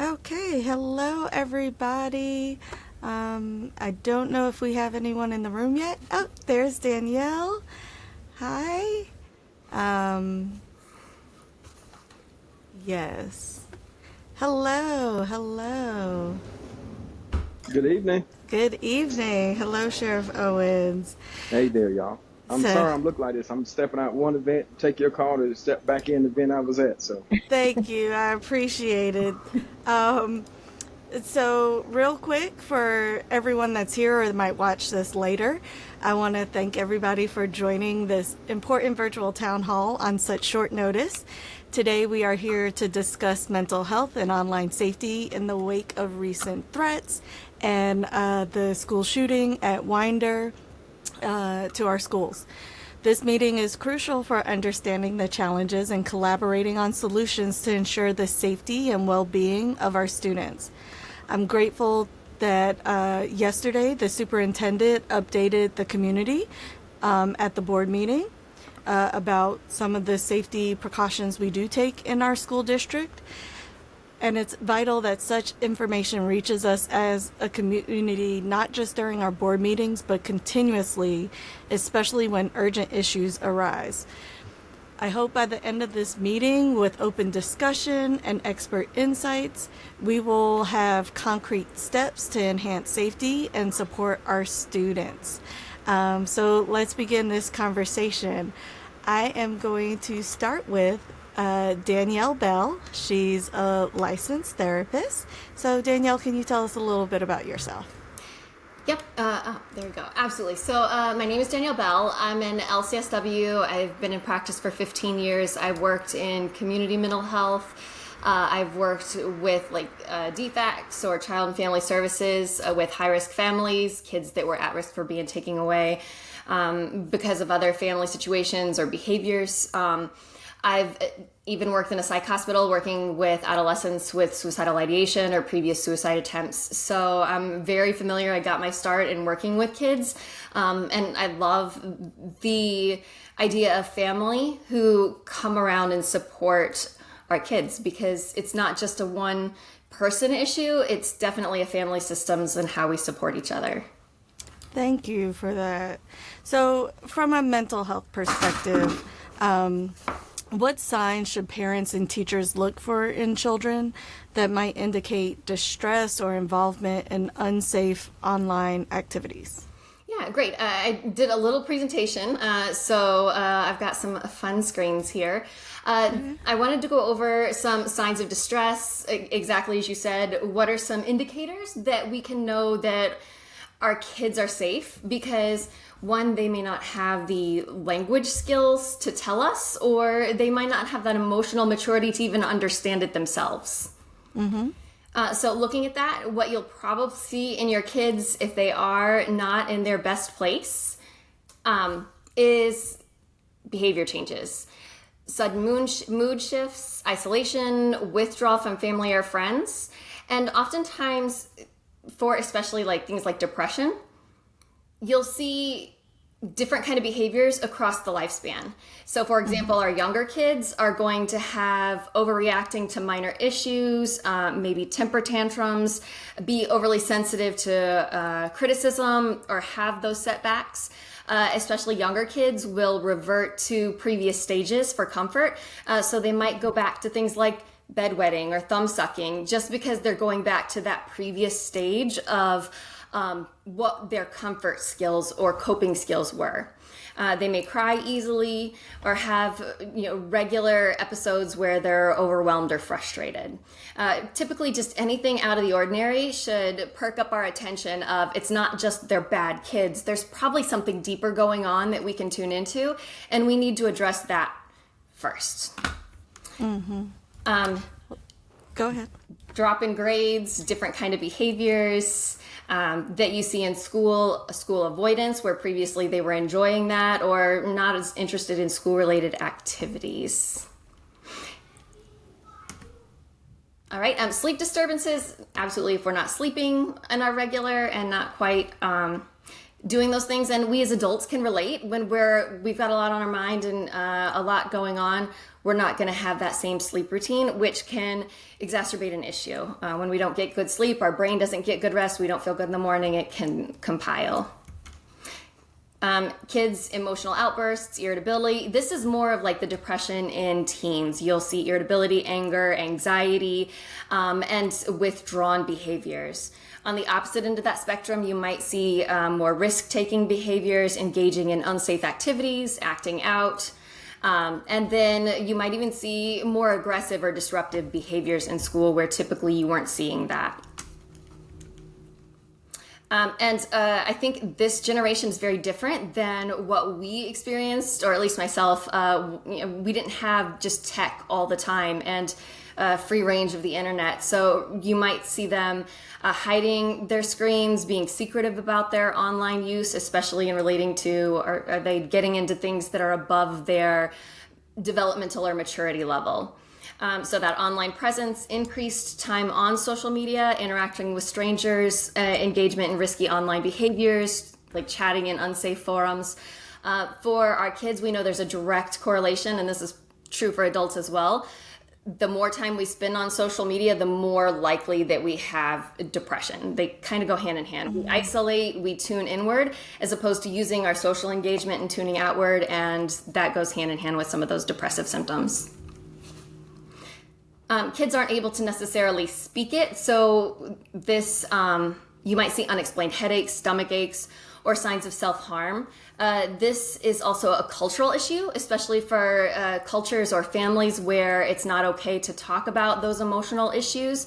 Okay, hello everybody. I don't know if we have anyone in the room yet. Oh, there's Danielle. Hi. Um, yes. Hello, hello. Good evening. Good evening. Hello, Sheriff Owens. Hey there, y'all. I'm So, sorry I'm looking like this. I'm stepping out one event, take your call to step back in the event I was at. So, thank you. I appreciate it. Um, So, real quick, for everyone that's here or might watch this later, I want to thank everybody for joining this important virtual town hall on such short notice. Today, we are here to discuss mental health and online safety in the wake of recent threats and the school shooting at Winder to our schools. This meeting is crucial for understanding the challenges and collaborating on solutions to ensure the safety and well-being of our students. I'm grateful that yesterday the superintendent updated the community at the board meeting about some of the safety precautions we do take in our school district. And it's vital that such information reaches us as a community, not just during our board meetings, but continuously, especially when urgent issues arise. I hope by the end of this meeting, with open discussion and expert insights, we will have concrete steps to enhance safety and support our students. So let's begin this conversation. I am going to start with Danielle Bell. She's a licensed therapist. So Danielle, can you tell us a little bit about yourself? Yep. There we go. Absolutely. So my name is Danielle Bell. I'm an LCSW. I've been in practice for 15 years. I worked in community mental health. I've worked with DFACS or child and family services with high-risk families, kids that were at risk for being taken away because of other family situations or behaviors. I've even worked in a psych hospital working with adolescents with suicidal ideation or previous suicide attempts. So I'm very familiar. I got my start in working with kids. And I love the idea of family who come around and support our kids, because it's not just a one person issue. It's definitely a family systems and how we support each other. Thank you for that. So from a mental health perspective, what signs should parents and teachers look for in children that might indicate distress or involvement in unsafe online activities? Yeah, great. I did a little presentation, so I've got some fun screens here. I wanted to go over some signs of distress, exactly as you said. What are some indicators that we can know that our kids are safe? Because one, they may not have the language skills to tell us, or they might not have that emotional maturity to even understand it themselves. Mm-hmm. So looking at that, what you'll probably see in your kids if they are not in their best place is behavior changes. Sudden mood shifts, isolation, withdrawal from family or friends, and oftentimes for especially things like depression, you'll see different kind of behaviors across the lifespan. So for example, our younger kids are going to have overreacting to minor issues, maybe temper tantrums, be overly sensitive to criticism, or have those setbacks. Especially younger kids will revert to previous stages for comfort. So they might go back to things like bedwetting or thumb sucking, just because they're going back to that previous stage of what their comfort skills or coping skills were. They may cry easily or have regular episodes where they're overwhelmed or frustrated. Typically just anything out of the ordinary should perk up our attention of it's not just they're bad kids. There's probably something deeper going on that we can tune into, and we need to address that first. Mm-hmm. Go ahead. Drop in grades, different kind of behaviors that you see in school avoidance, where previously they were enjoying that or not as interested in school-related activities. All right, sleep disturbances, absolutely. If we're not sleeping in our regular and not quite doing those things. And we as adults can relate when we've got a lot on our mind and a lot going on. We're not going to have that same sleep routine, which can exacerbate an issue. When we don't get good sleep, our brain doesn't get good rest, we don't feel good in the morning, it can compile. Kids' emotional outbursts, irritability. This is more of like the depression in teens. You'll see irritability, anger, anxiety, and withdrawn behaviors. On the opposite end of that spectrum, you might see more risk-taking behaviors, engaging in unsafe activities, acting out. And then you might even see more aggressive or disruptive behaviors in school where typically you weren't seeing that. I think this generation is very different than what we experienced, or at least myself. We didn't have just tech all the time and free range of the internet. So you might see them hiding their screens, being secretive about their online use, especially in relating to, are they getting into things that are above their developmental or maturity level. So that online presence, increased time on social media, interacting with strangers, engagement in risky online behaviors, like chatting in unsafe forums. For our kids, we know there's a direct correlation, and this is true for adults as well. The more time we spend on social media, the more likely that we have depression. They kind of go hand in hand. We isolate, we tune inward, as opposed to using our social engagement and tuning outward, and that goes hand in hand with some of those depressive symptoms. Kids aren't able to necessarily speak it, so this you might see unexplained headaches, stomach aches, or signs of self-harm. This is also a cultural issue, especially for cultures or families where it's not okay to talk about those emotional issues.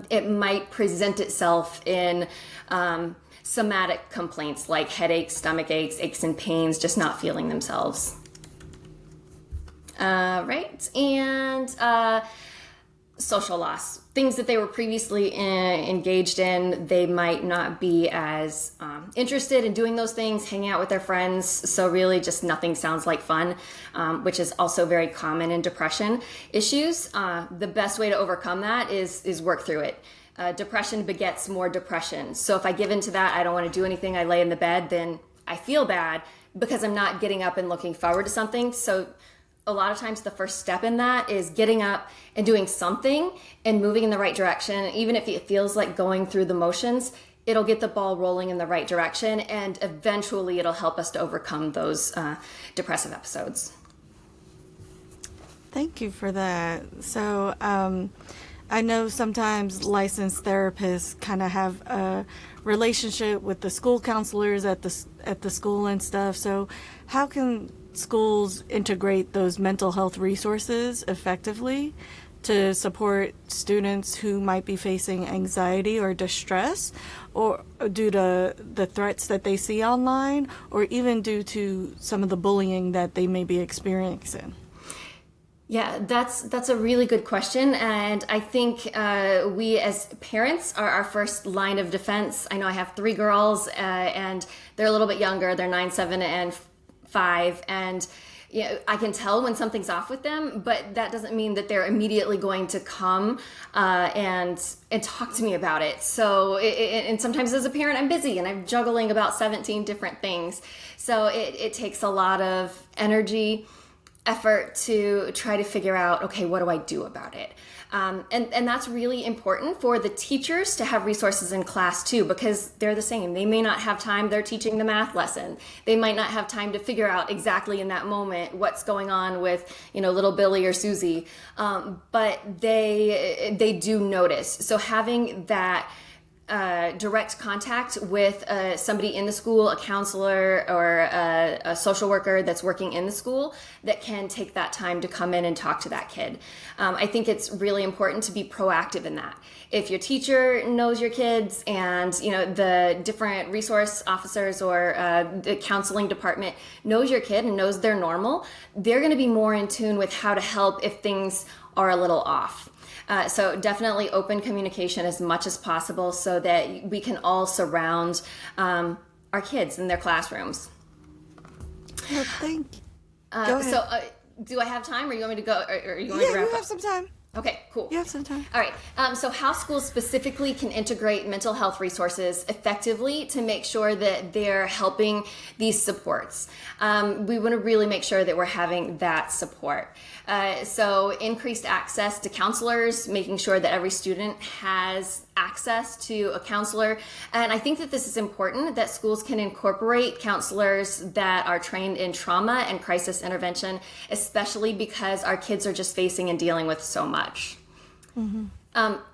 It might present itself in somatic complaints like headaches, stomach aches, aches and pains, just not feeling themselves. Right, and social loss. Things that they were previously engaged in, they might not be as interested in doing those things, hanging out with their friends. So really just nothing sounds like fun, which is also very common in depression issues. The best way to overcome that is work through it. Depression begets more depression. So if I give into that, I don't want to do anything, I lay in the bed, then I feel bad because I'm not getting up and looking forward to something. So a lot of times the first step in that is getting up and doing something and moving in the right direction. Even if it feels like going through the motions, it'll get the ball rolling in the right direction, and eventually it'll help us to overcome those depressive episodes. Thank you for that. So I know sometimes licensed therapists kind of have a relationship with the school counselors at the school and stuff. So how can schools integrate those mental health resources effectively to support students who might be facing anxiety or distress, or due to the threats that they see online, or even due to some of the bullying that they may be experiencing? Yeah, that's a really good question, and I think we as parents are our first line of defense. I know I have 3 girls, and they're a little bit younger. They're 9, 7, and 5, and you know, I can tell when something's off with them, but that doesn't mean that they're immediately going to come and talk to me about it. So, and sometimes as a parent, I'm busy and I'm juggling about 17 different things. So it takes a lot of energy, effort to try to figure out, okay, what do I do about it? And that's really important for the teachers to have resources in class too, because they're the same. They may not have time, they're teaching the math lesson. They might not have time to figure out exactly in that moment what's going on with, little Billy or Susie, but they do notice. So having that direct contact with somebody in the school, a counselor or a social worker that's working in the school that can take that time to come in and talk to that kid. I think it's really important to be proactive in that. If your teacher knows your kids and the different resource officers or the counseling department knows your kid and knows they're normal, they're going to be more in tune with how to help if things are a little off. So definitely open communication as much as possible so that we can all surround our kids in their classrooms. Well, thank you. Go ahead. So do I have time, or you want me to go? Or you want me to wrap you up? have some time. Okay, cool. You have some time. All right. So how schools specifically can integrate mental health resources effectively to make sure that they're helping these supports. We want to really make sure that we're having that support. So increased access to counselors, making sure that every student has access to a counselor. And I think that this is important, that schools can incorporate counselors that are trained in trauma and crisis intervention, especially because our kids are just facing and dealing with so much. Mm-hmm.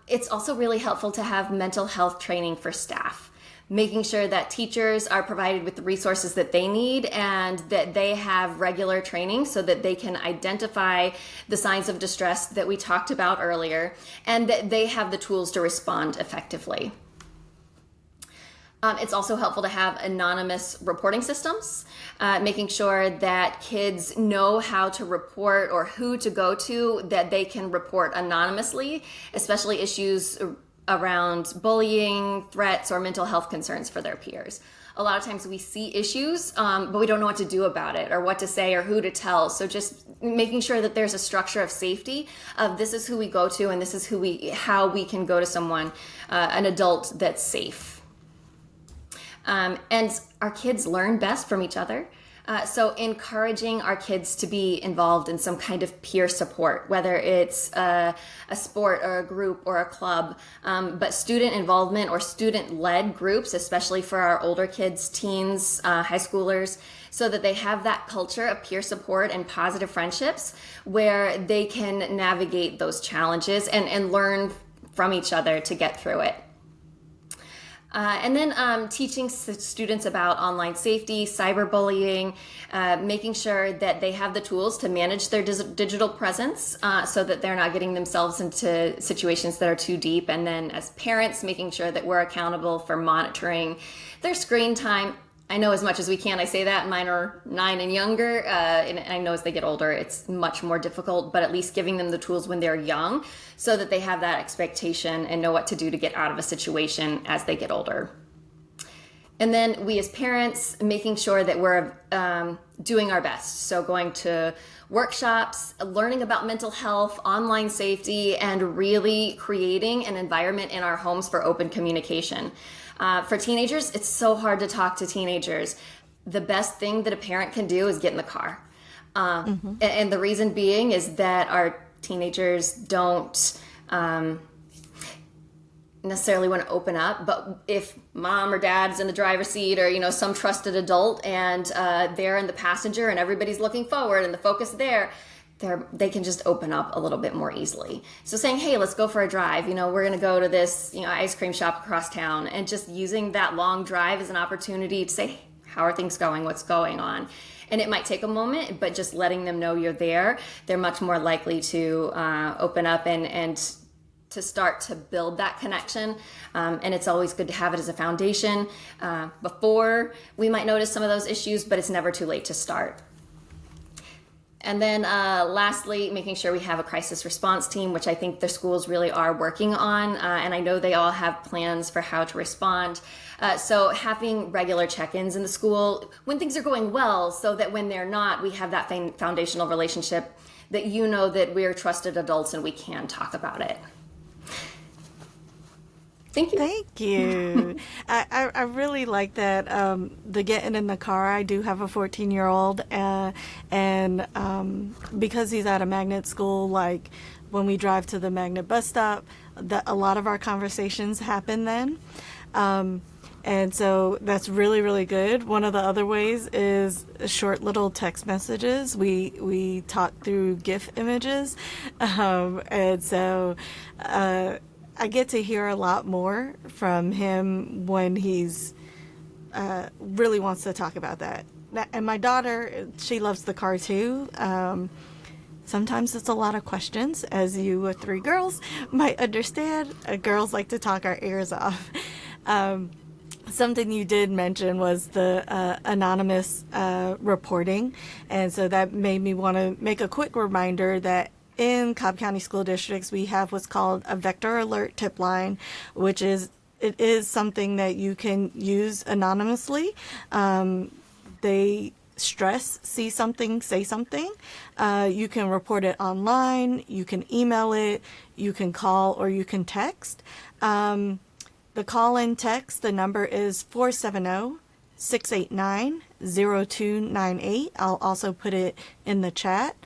It's also really helpful to have mental health training for staff, making sure that teachers are provided with the resources that they need and that they have regular training so that they can identify the signs of distress that we talked about earlier and that they have the tools to respond effectively. It's also helpful to have anonymous reporting systems, making sure that kids know how to report or who to go to that they can report anonymously, especially issues around bullying, threats, or mental health concerns for their peers. A lot of times we see issues, but we don't know what to do about it or what to say or who to tell. So just making sure that there's a structure of safety of this is who we go to and this is how we can go to someone, an adult that's safe. And our kids learn best from each other. So encouraging our kids to be involved in some kind of peer support, whether it's a sport or a group or a club, but student involvement or student-led groups, especially for our older kids, teens, high schoolers, so that they have that culture of peer support and positive friendships where they can navigate those challenges and learn from each other to get through it. And then teaching students about online safety, cyberbullying, making sure that they have the tools to manage their digital presence so that they're not getting themselves into situations that are too deep. And then as parents, making sure that we're accountable for monitoring their screen time. I know as much as we can. I say that mine are 9 and younger, and I know as they get older, it's much more difficult, but at least giving them the tools when they're young so that they have that expectation and know what to do to get out of a situation as they get older. And then we as parents, making sure that we're doing our best. So going to workshops, learning about mental health, online safety, and really creating an environment in our homes for open communication. For teenagers, it's so hard to talk to teenagers. The best thing that a parent can do is get in the car. And the reason being is that our teenagers don't necessarily want to open up, but if mom or dad's in the driver's seat or, some trusted adult and they're in the passenger and everybody's looking forward and the focus there, they can just open up a little bit more easily. So saying, hey, let's go for a drive. We're going to go to this, ice cream shop across town, and just using that long drive as an opportunity to say, how are things going? What's going on? And it might take a moment, but just letting them know you're there, they're much more likely to open up and to start to build that connection. And it's always good to have it as a foundation before we might notice some of those issues, but it's never too late to start. And then lastly, making sure we have a crisis response team, which I think the schools really are working on. And I know they all have plans for how to respond. So having regular check-ins in the school when things are going well, so that when they're not, we have that foundational relationship that that we're trusted adults and we can talk about it. Thank you. Thank you. I really like that, the getting in the car. I do have a 14-year-old, and because he's at a magnet school, like when we drive to the magnet bus stop, a lot of our conversations happen then. And so that's really, really good. One of the other ways is short little text messages. We talk through GIF images. And so I get to hear a lot more from him when he's really wants to talk about that. And my daughter, she loves the car too. Sometimes it's a lot of questions, as you with 3 girls might understand. Girls like to talk our ears off. Something you did mention was the anonymous reporting. And so that made me want to make a quick reminder that in Cobb County School Districts, we have what's called a vector alert tip line, which is something that you can use anonymously. They stress, see something, say something. You can report it online, you can email it, you can call, or you can text. The call-in text, the number is 470-689-0298. I'll also put it in the chat.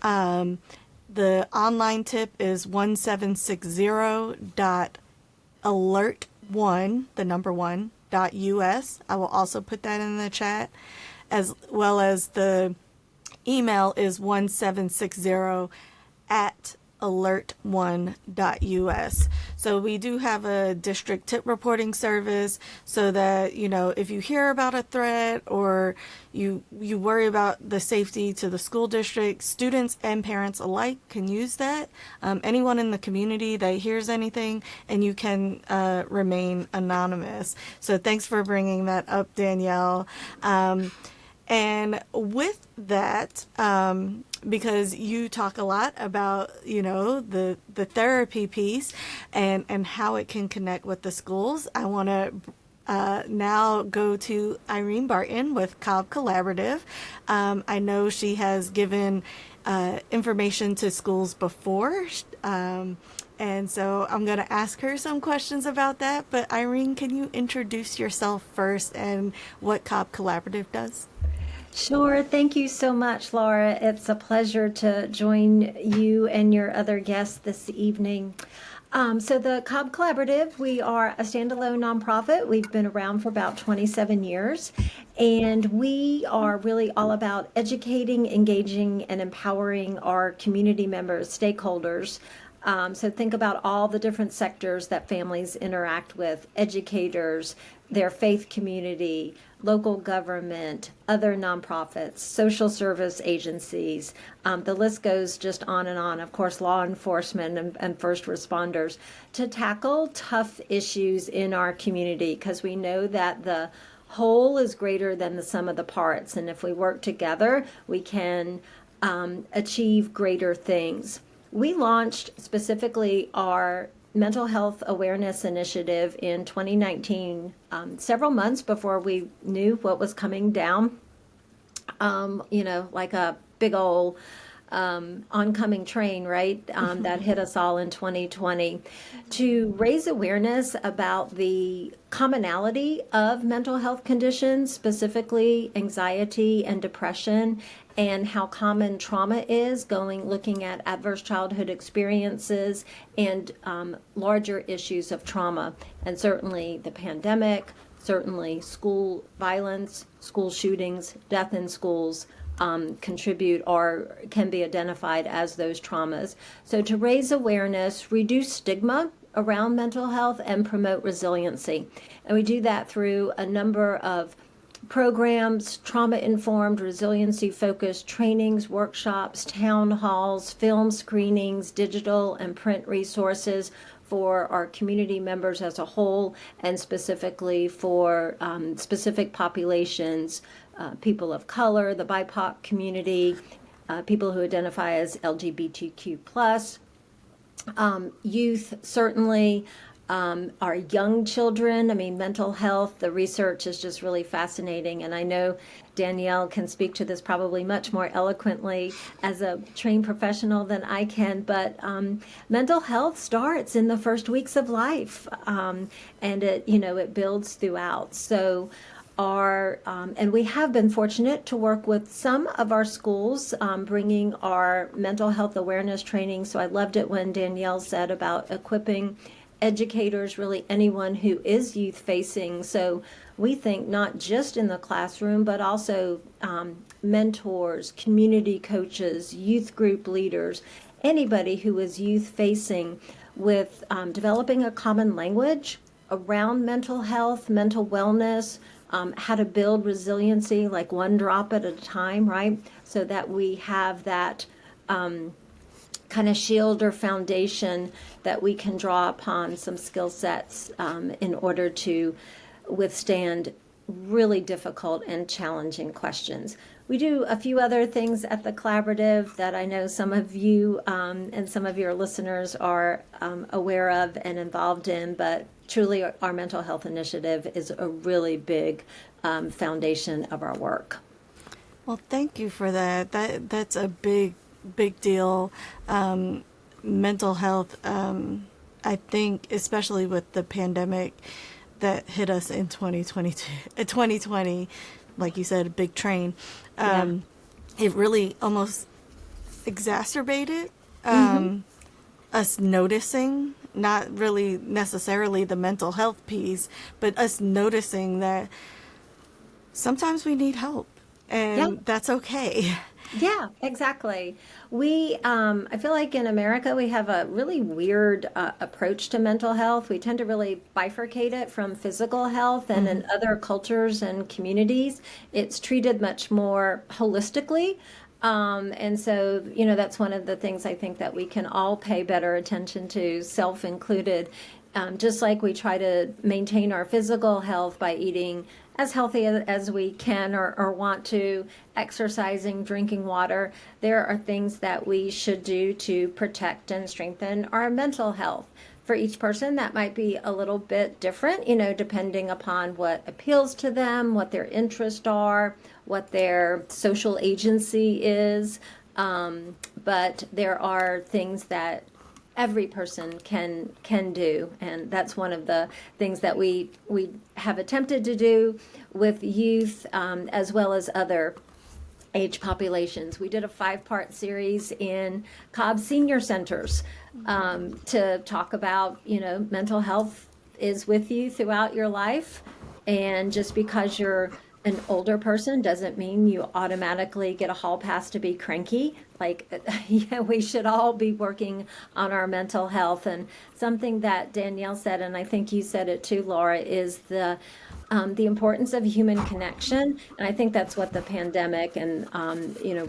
The online tip is 1760.alert1, the number 1.us. I will also put that in the chat, as well as the email is 1760@alert1.us. So we do have a district tip reporting service, so that, you know, if you hear about a threat or you worry about the safety to the school district, students and parents alike can use that. Anyone in the community that hears anything, and you can remain anonymous. So thanks for bringing that up, Danielle. And with that, because you talk a lot about, you know, the therapy piece and how it can connect with the schools, I want to now go to Irene Barton with Cobb Collaborative. I know she has given information to schools before, and so I'm going to ask her some questions about that. But Irene, can you introduce yourself first and what Cobb Collaborative does? Sure. Thank you so much, Laura. It's a pleasure to join you and your other guests this evening. So the Cobb Collaborative, we are a standalone nonprofit. We've been around for about 27 years, and we are really all about educating, engaging, and empowering our community members, stakeholders. So think about all the different sectors that families interact with: educators, their faith community, local government, other nonprofits, social service agencies. The list goes just on and on. Of course, law enforcement and first responders, to tackle tough issues in our community, because we know that the whole is greater than the sum of the parts. And if we work together, we can achieve greater things. We launched specifically our mental health awareness initiative in 2019, several months before we knew what was coming down, like a big old oncoming train, right, that hit us all in 2020, to raise awareness about the commonality of mental health conditions, specifically anxiety and depression, and how common trauma is, looking at adverse childhood experiences and larger issues of trauma. And certainly the pandemic, certainly school violence, school shootings, death in schools contribute or can be identified as those traumas. So to raise awareness, reduce stigma around mental health, and promote resiliency. And we do that through a number of programs, trauma-informed, resiliency-focused trainings, workshops, town halls, film screenings, digital and print resources for our community members as a whole, and specifically for specific populations, people of color, the BIPOC community, people who identify as LGBTQ+, youth, certainly, our young children. I mean, mental health, the research is just really fascinating. And I know Danielle can speak to this probably much more eloquently as a trained professional than I can, but mental health starts in the first weeks of life, and it builds throughout. So and we have been fortunate to work with some of our schools, bringing our mental health awareness training. So I loved it when Danielle said about equipping educators, really anyone who is youth facing. So we think not just in the classroom, but also mentors, community coaches, youth group leaders, anybody who is youth facing, with developing a common language around mental health, mental wellness, how to build resiliency, like one drop at a time, right? So that we have that kind of shield or foundation that we can draw upon, some skill sets in order to withstand really difficult and challenging questions. We do a few other things at the collaborative that I know some of you and some of your listeners are aware of and involved in, but truly our mental health initiative is a really big foundation of our work. Well, thank you for that. That's a big deal. Mental health. I think, especially with the pandemic that hit us in 2022, 2020, like you said, a big train. Yeah. It really almost exacerbated us noticing, not really necessarily the mental health piece, but us noticing that sometimes we need help, Yeah. and that's okay. Yeah, exactly. I feel like in America, we have a really weird approach to mental health. We tend to really bifurcate it from physical health, and in other cultures and communities, it's treated much more holistically. And so, that's one of the things I think that we can all pay better attention to, self included. Just like we try to maintain our physical health by eating as healthy as we can or want to, exercising, drinking water, there are things that we should do to protect and strengthen our mental health. For each person, that might be a little bit different, depending upon what appeals to them, what their interests are, what their social agency is. But there are things that every person can do, and that's one of the things that we have attempted to do with youth, as well as other age populations. We did a 5-part series in Cobb senior centers, to talk about, mental health is with you throughout your life, and just because you're an older person doesn't mean you automatically get a hall pass to be cranky. Like, yeah, we should all be working on our mental health. And something that Danielle said, and I think you said it too, Laura, is the importance of human connection. And I think that's what the pandemic and,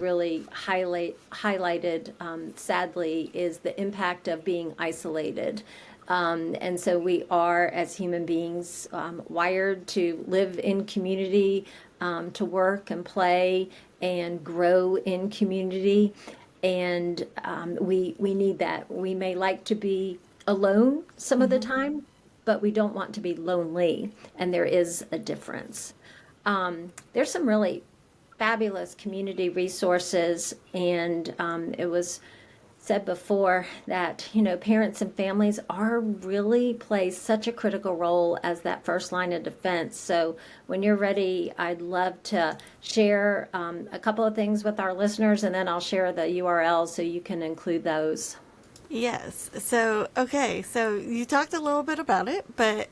really highlighted, sadly, is the impact of being isolated. And so we are, as human beings, wired to live in community, to work and play and grow in community. And we need that. We may like to be alone some of the time, but we don't want to be lonely. And there is a difference. There's some really fabulous community resources, and it was said before that parents and families really play such a critical role as that first line of defense. So when you're ready, I'd love to share a couple of things with our listeners, and then I'll share the URLs so you can include those. Yes. So, okay. So you talked a little bit about it, but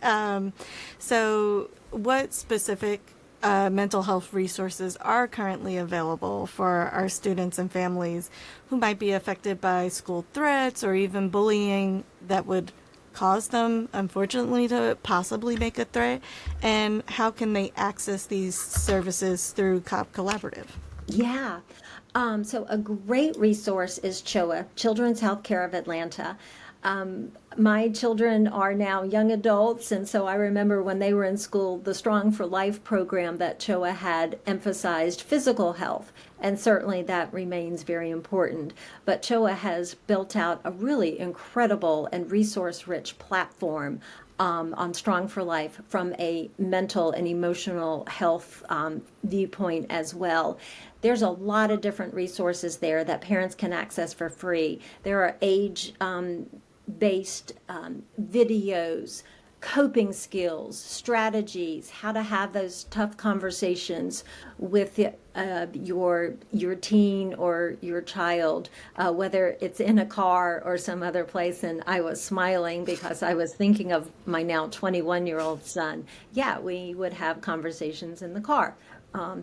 so what specific mental health resources are currently available for our students and families who might be affected by school threats or even bullying that would cause them, unfortunately, to possibly make a threat? And how can they access these services through Cobb Collaborative? Yeah. So a great resource is CHOA, Children's Healthcare of Atlanta. My children are now young adults, and so I remember when they were in school, the Strong for Life program that CHOA had emphasized physical health, and certainly that remains very important. But CHOA has built out a really incredible and resource-rich platform on Strong for Life from a mental and emotional health viewpoint as well. There's a lot of different resources there that parents can access for free. There are age-based videos, coping skills, strategies, how to have those tough conversations with your teen or your child, whether it's in a car or some other place. And I was smiling because I was thinking of my now 21-year-old son. Yeah, we would have conversations in the car.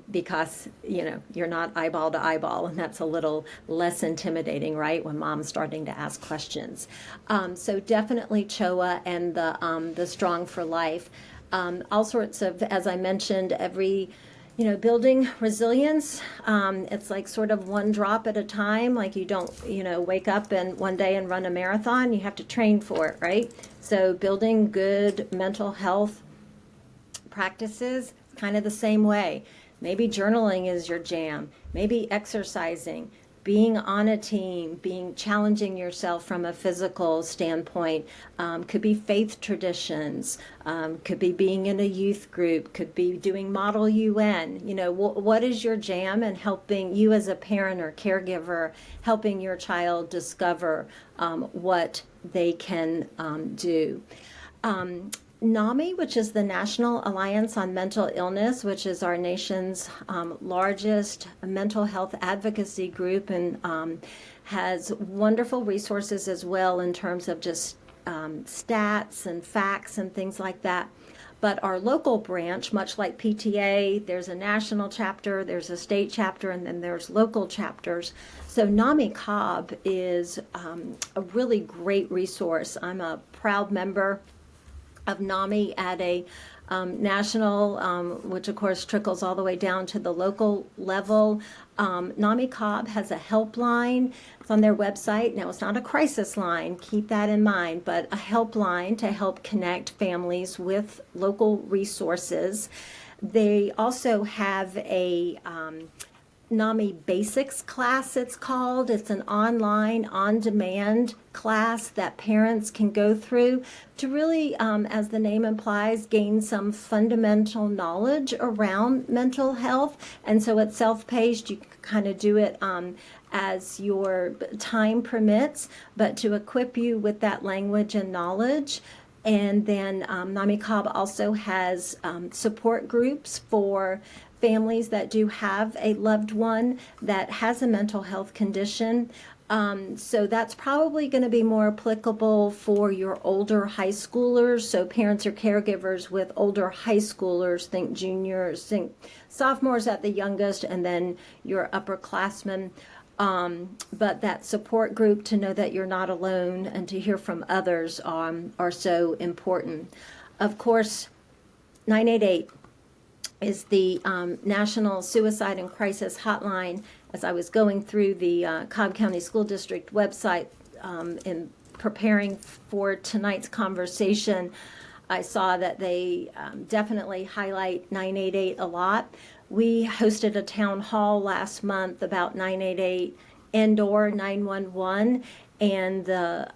Because, you're not eyeball to eyeball, and that's a little less intimidating, right, when mom's starting to ask questions. So definitely CHOA and the Strong for Life. All sorts of, as I mentioned, building resilience. It's like sort of one drop at a time. Like you don't, wake up and one day and run a marathon. You have to train for it, right? So building good mental health practices, kind of the same way. Maybe journaling is your jam, maybe exercising, being on a team, challenging yourself from a physical standpoint, could be faith traditions, could be being in a youth group, could be doing Model UN. What is your jam, and helping you as a parent or caregiver, helping your child discover what they can do. NAMI, which is the National Alliance on Mental Illness, which is our nation's largest mental health advocacy group, and has wonderful resources as well in terms of just stats and facts and things like that. But our local branch, much like PTA, there's a national chapter, there's a state chapter, and then there's local chapters. So NAMI Cobb is a really great resource. I'm a proud member of NAMI at a national, which of course trickles all the way down to the local level. NAMI Cobb has a helpline. It's on their website. Now, it's not a crisis line, keep that in mind, but a helpline to help connect families with local resources. They also have a NAMI Basics class, it's called. It's an online, on-demand class that parents can go through to really, as the name implies, gain some fundamental knowledge around mental health. And so it's self-paced. You can kind of do it as your time permits, but to equip you with that language and knowledge. And then NAMI Cobb also has support groups for families that do have a loved one that has a mental health condition. So that's probably going to be more applicable for your older high schoolers. So parents or caregivers with older high schoolers, think juniors, think sophomores at the youngest, and then your upperclassmen. But that support group, to know that you're not alone and to hear from others, are so important. Of course, 988 is the National Suicide and Crisis Hotline. As I was going through the Cobb County School District website in preparing for tonight's conversation, I saw that they definitely highlight 988 a lot. We hosted a town hall last month about 988 and/or 911, and the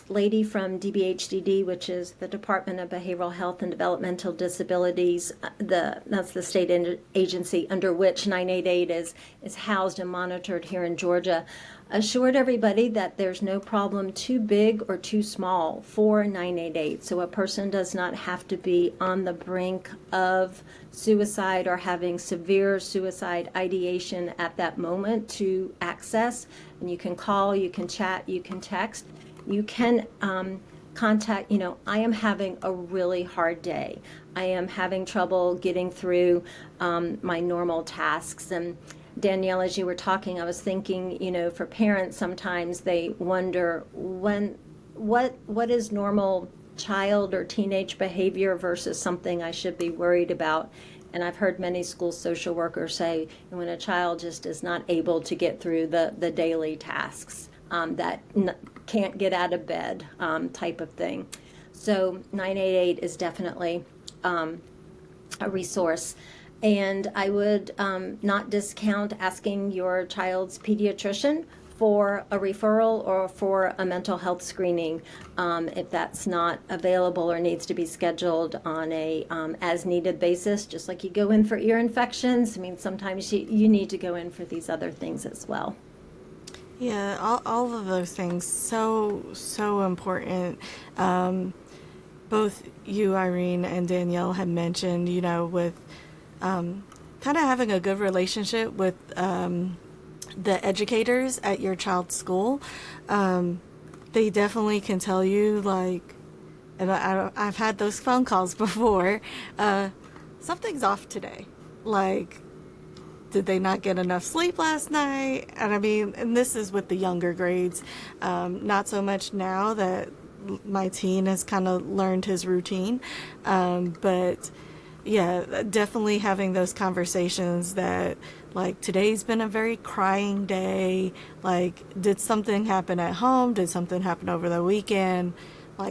lady from DBHDD, which is the Department of Behavioral Health and Developmental Disabilities, that's the state agency under which 988 is housed and monitored here in Georgia, assured everybody that there's no problem too big or too small for 988. So a person does not have to be on the brink of suicide or having severe suicide ideation at that moment to access. And you can call, you can chat, you can text, you can contact, I am having a really hard day. I am having trouble getting through my normal tasks. And Danielle, as you were talking, I was thinking, for parents, sometimes they wonder what is normal child or teenage behavior versus something I should be worried about. And I've heard many school social workers say when a child just is not able to get through the daily tasks, that can't get out of bed type of thing. So 988 is definitely a resource. And I would not discount asking your child's pediatrician for a referral or for a mental health screening if that's not available or needs to be scheduled on a as needed basis, just like you go in for ear infections. I mean, sometimes you need to go in for these other things as well. Yeah, all of those things, so important. Both you, Irene, and Danielle had mentioned, with kind of having a good relationship with the educators at your child's school. They definitely can tell you, and I've had those phone calls before, something's off today. Did they not get enough sleep last night? And this is with the younger grades. Not so much now that my teen has kind of learned his routine. But yeah, definitely having those conversations that, today's been a very crying day. Did something happen at home? Did something happen over the weekend?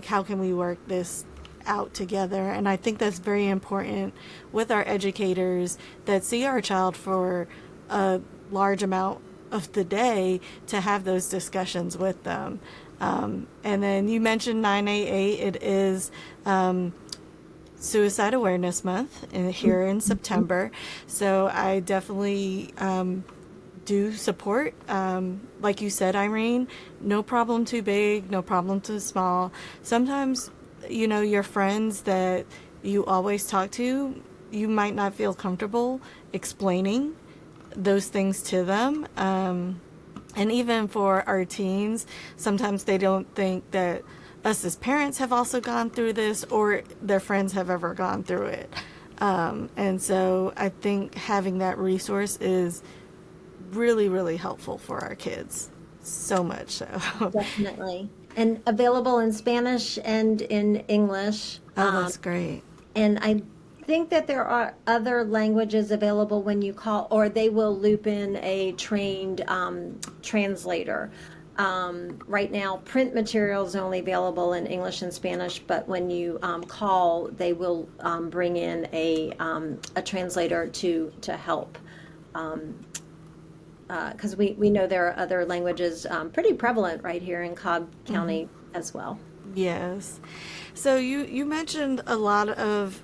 How can we work this out together? And I think that's very important with our educators that see our child for a large amount of the day to have those discussions with them. And then you mentioned 988. It is Suicide Awareness Month here in September. So I definitely do support. Like you said, Irene, no problem too big, no problem too small. Sometimes, your friends that you always talk to, you might not feel comfortable explaining those things to them. And even for our teens, sometimes they don't think that us as parents have also gone through this or their friends have ever gone through it. And so I think having that resource is really, really helpful for our kids. So much so. Definitely. And available in Spanish and in English. Oh, that's great. And I think that there are other languages available when you call, or they will loop in a trained translator. Right now, print material is only available in English and Spanish, but when you call, they will bring in a translator to help. Because we know there are other languages pretty prevalent right here in Cobb County as well. Yes. So you mentioned a lot of,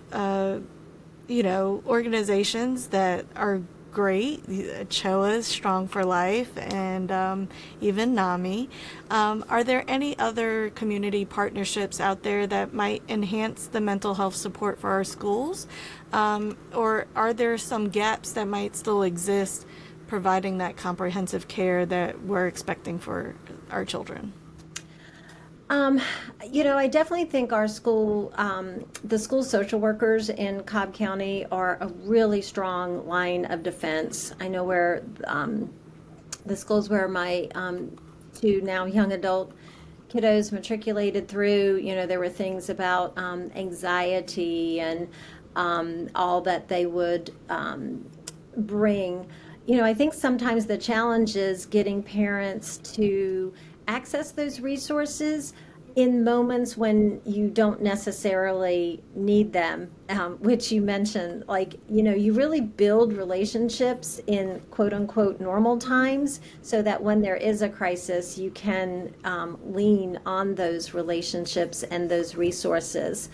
organizations that are great. CHOA's Strong for Life and even NAMI. Are there any other community partnerships out there that might enhance the mental health support for our schools? Or are there some gaps that might still exist providing that comprehensive care that we're expecting for our children? I definitely think our school, the school social workers in Cobb County are a really strong line of defense. I know where the schools where my two now young adult kiddos matriculated through, there were things about anxiety and all that they would bring. I think sometimes the challenge is getting parents to access those resources in moments when you don't necessarily need them, which you mentioned. You really build relationships in quote unquote normal times so that when there is a crisis, you can lean on those relationships and those resources.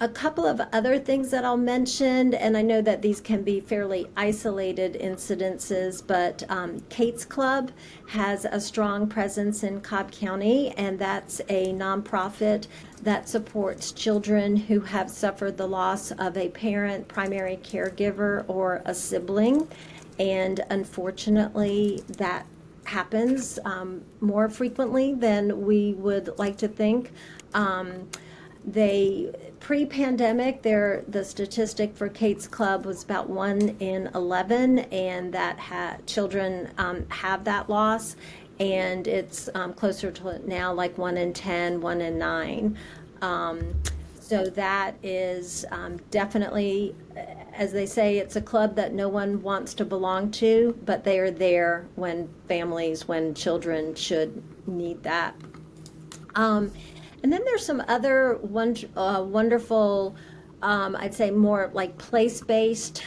A couple of other things that I'll mention, and I know that these can be fairly isolated incidences, but Kate's Club has a strong presence in Cobb County, and that's a nonprofit that supports children who have suffered the loss of a parent, primary caregiver, or a sibling. And unfortunately, that happens more frequently than we would like to think. Pre-pandemic, the statistic for Kate's Club was about 1 in 11, and that children have that loss, and it's closer to now like 1 in 10, 1 in 9. So that is definitely, as they say, it's a club that no one wants to belong to, but they are there when children should need that. And then there's some other wonderful, I'd say more like place-based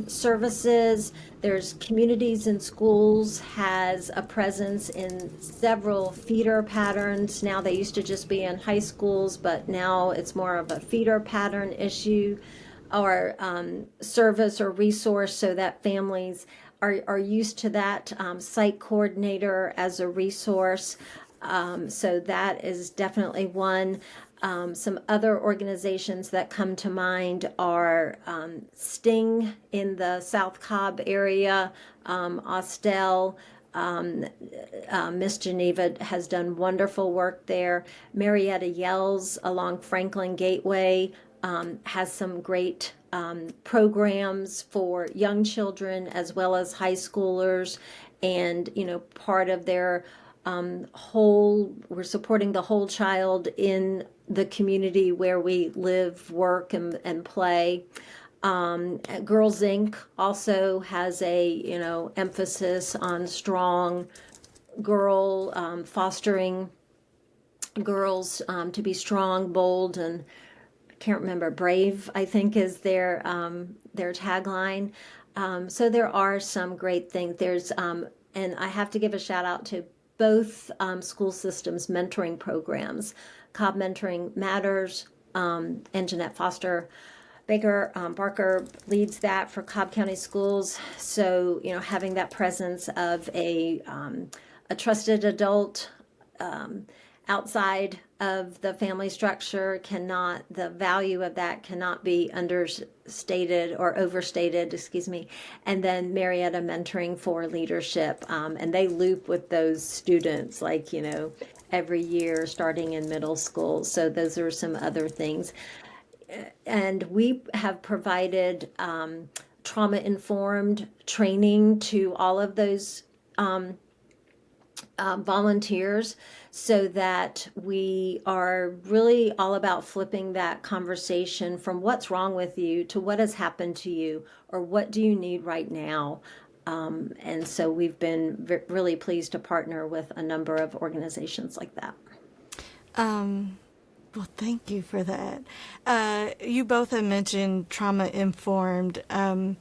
services. There's Communities in Schools has a presence in several feeder patterns. Now they used to just be in high schools, but now it's more of a feeder pattern issue or service or resource so that families are used to that site coordinator as a resource. So that is definitely one. Some other organizations that come to mind are Sting in the South Cobb area, Austell. Miss Geneva has done wonderful work there. Marietta Yells along Franklin Gateway has some great programs for young children as well as high schoolers. And, part of their we're supporting the whole child in the community where we live, work, and play. Girls Inc. also has a, emphasis on strong girl, fostering girls to be strong, bold, and I can't remember, brave, I think is their tagline. So there are some great things. And I have to give a shout out to both school systems mentoring programs. Cobb Mentoring Matters, and Jeanette Foster Baker Barker leads that for Cobb County Schools. So, having that presence of a trusted adult outside of the family structure the value of that cannot be understated or overstated, excuse me. And then Marietta Mentoring for Leadership. And they loop with those students every year starting in middle school. So those are some other things. And we have provided trauma-informed training to all of those volunteers, so that we are really all about flipping that conversation from what's wrong with you to what has happened to you or what do you need right now. And so we've been really pleased to partner with a number of organizations like that. Well, thank you for that. You both have mentioned trauma-informed, and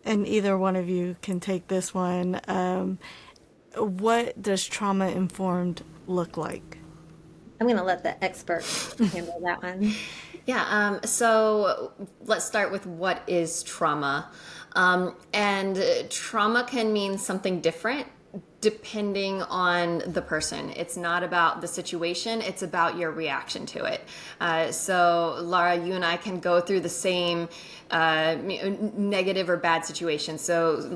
either one of you can take this one. What does trauma-informed look like? I'm going to let the expert handle that one. Yeah, so let's start with what is trauma. And trauma can mean something different depending on the person. It's not about the situation, it's about your reaction to it. So Laura, you and I can go through the same negative or bad situation. So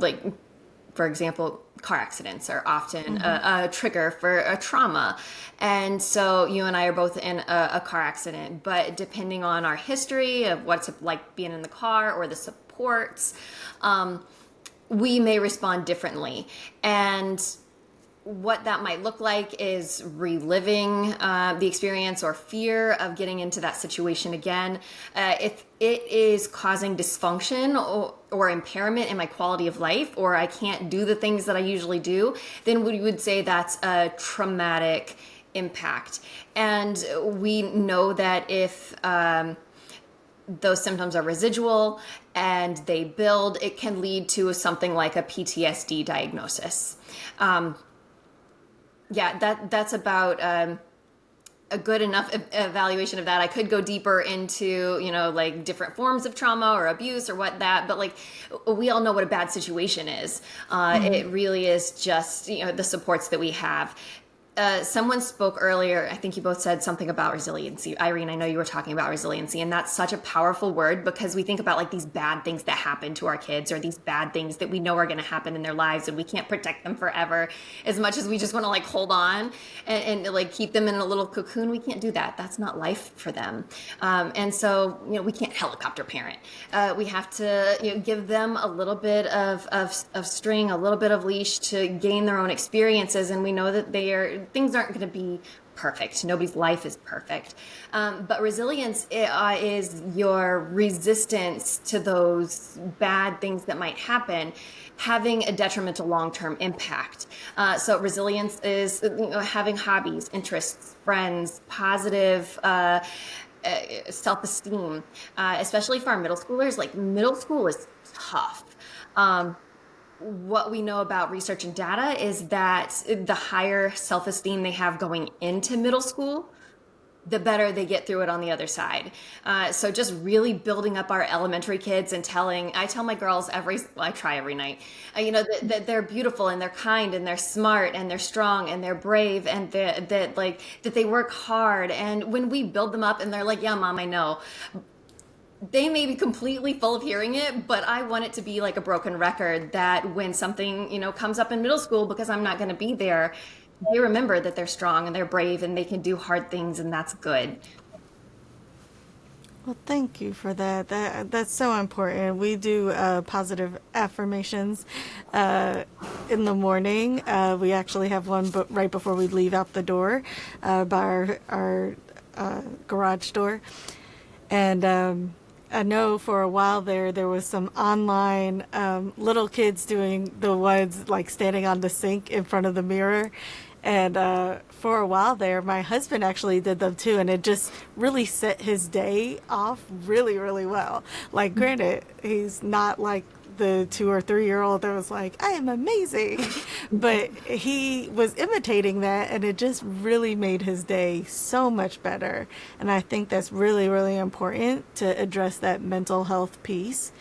for example, car accidents are often a trigger for a trauma. And so you and I are both in a car accident, but depending on our history of what's like being in the car or the supports, we may respond differently. And what that might look like is reliving the experience or fear of getting into that situation again. If it is causing dysfunction or impairment in my quality of life, or I can't do the things that I usually do, then we would say that's a traumatic impact. And we know that if those symptoms are residual and they build, it can lead to something like a PTSD diagnosis. That's about a good enough evaluation of that. I could go deeper into, different forms of trauma or abuse or but we all know what a bad situation is. It really is just, the supports that we have. Someone spoke earlier, I think you both said something about resiliency. Irene, I know you were talking about resiliency, and that's such a powerful word because we think about these bad things that happen to our kids or these bad things that we know are going to happen in their lives and we can't protect them forever. As much as we just want to hold on and keep them in a little cocoon, we can't do that. That's not life for them. And so, we can't helicopter parent. We have to give them a little bit of string, a little bit of leash to gain their own experiences. And we know that things aren't going to be perfect. Nobody's life is perfect. But resilience is your resistance to those bad things that might happen, having a detrimental long-term impact. So resilience is having hobbies, interests, friends, positive self-esteem, especially for our middle schoolers. Middle school is tough. What we know about research and data is that the higher self-esteem they have going into middle school, the better they get through it on the other side. So just really building up our elementary kids and I tell my girls I try every night, that they're beautiful and they're kind and they're smart and they're strong and they're brave and that they work hard. And when we build them up and they're like, yeah, Mom, I know. They may be completely full of hearing it, but I want it to be like a broken record that when something, comes up in middle school, because I'm not going to be there, they remember that they're strong and they're brave and they can do hard things, and that's good. Well, thank you for that. That's so important. We do positive affirmations in the morning. We actually have one right before we leave out the door by our garage door. And I know for a while there was some online little kids doing the ones standing on the sink in front of the mirror. And for a while there, my husband actually did them too. And it just really set his day off really, really well. Granted, he's not the 2 or 3-year-old that was like, I am amazing. But he was imitating that, and it just really made his day so much better. And I think that's really, really important to address that mental health piece.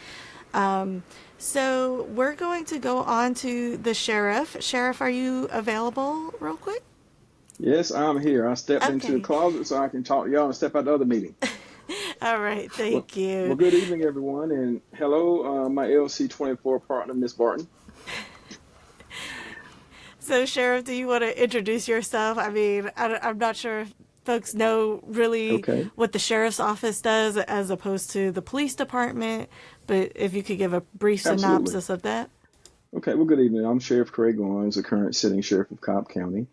So we're going to go on to the sheriff. Sheriff, are you available real quick? Yes, I'm here. I stepped into the Okay. closet so I can talk to y'all and step out the other meeting. All right, thank Well, you. good evening, everyone, and hello, my LC24 partner, Miss Barton. So, Sheriff, do you want to introduce yourself? I mean, I'm not sure if folks know really Okay, what the sheriff's office does as opposed to the police department, but if you could give a brief absolutely. synopsis of that. Okay, well, good evening. I'm Sheriff Craig Owens, the current sitting sheriff of Cobb County.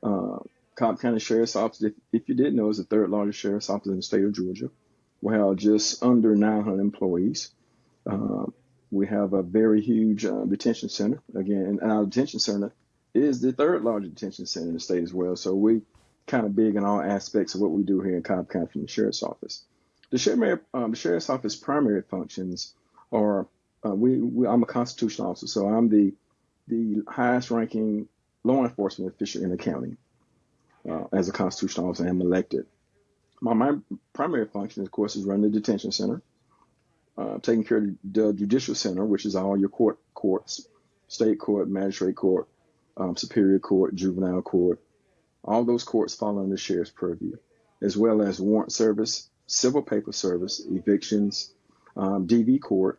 Uh, Cobb County Sheriff's Office, if you didn't know, is the third largest sheriff's office in the state of Georgia. We have just under 900 employees. Uh, we have a very huge detention center. Again, and our detention center is the third largest detention center in the state as well. So we kind of big in all aspects of what we do here in Cobb County from the sheriff's office. The sheriff's office primary functions are I'm a constitutional officer, so I'm the highest ranking law enforcement official in the county. As a constitutional officer, I'm elected. My primary function, of course, is running the detention center, taking care of the judicial center, which is all your courts, state court, magistrate court, superior court, juvenile court. All those courts fall under the sheriff's purview, as well as warrant service, civil paper service, evictions, DV court,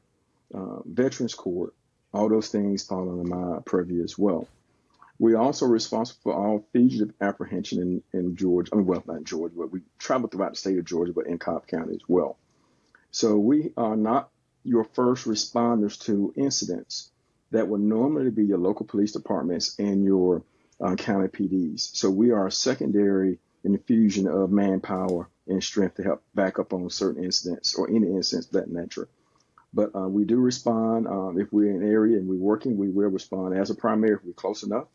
veterans court. All those things fall under my purview as well. We're also responsible for all fugitive apprehension in Georgia. I mean, well, not in Georgia, but we travel throughout the state of Georgia, but in Cobb County as well. So we are not your first responders to incidents that would normally be your local police departments and your county PDs. So we are a secondary infusion of manpower and strength to help back up on certain incidents or any incidents of that nature. But we do respond. If we're in an area and we're working, we will respond as a primary if we're close enough.